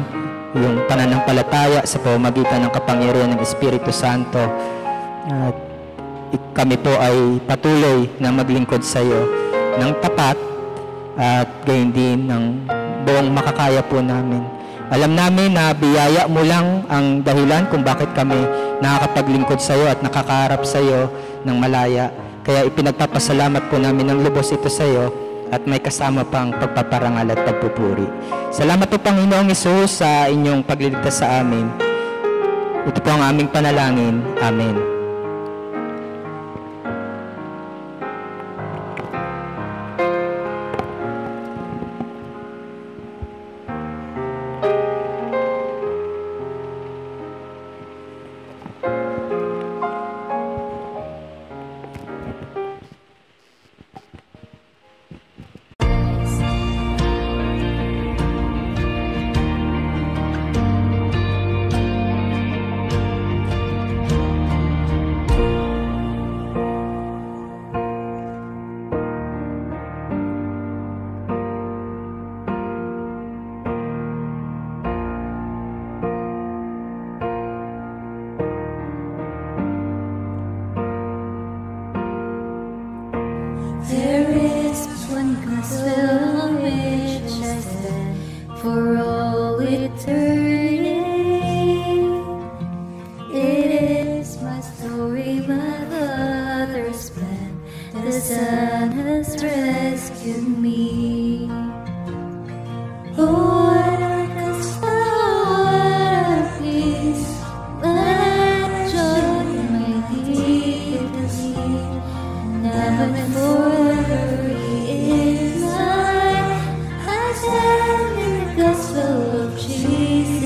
yung pananampalataya sa pamamagitan ng kapangyarihan ng Espiritu Santo. At kami po ay patuloy na maglingkod sa iyo ng tapat at gayon din ng buong makakaya po namin. Alam namin na biyaya mo lang ang dahilan kung bakit kami nakakapaglingkod sa iyo at nakakaharap sa iyo ng malaya. Kaya ipinagpapasalamat po namin ng lubos ito sa iyo at may kasama pang pagpaparangal at pagpupuri. Salamat po, Panginoong Hesus, sa inyong pagliligtas sa amin. Ito po ang aming panalangin. Amen. There is one gospel on which I stand for all eternity. It is my story, my Father's plan. The Son has rescued me. Oh, what a gospel, what a peace, my joy, my deepest need. Now and forever is mine. I stand in the gospel of Jesus.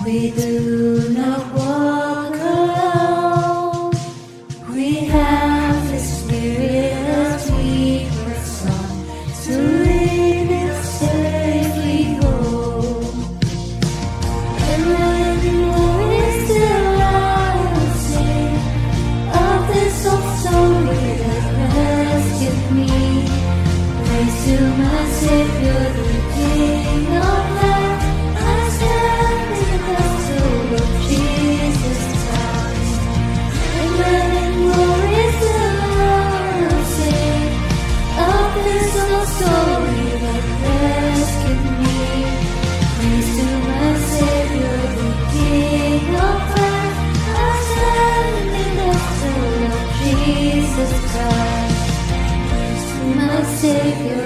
We do not walk alone. We have the Spirit as we press on to lead us safely home. And when war is still, I will sing of this old story that rescued me. Praise to my Savior, the King of life. I stand in the soul of Jesus Christ. And when war is still, I will sing of this old story that rescued me. Praise to my Savior, the King of life. I stand in the soul of Jesus Christ. Praise to my Savior,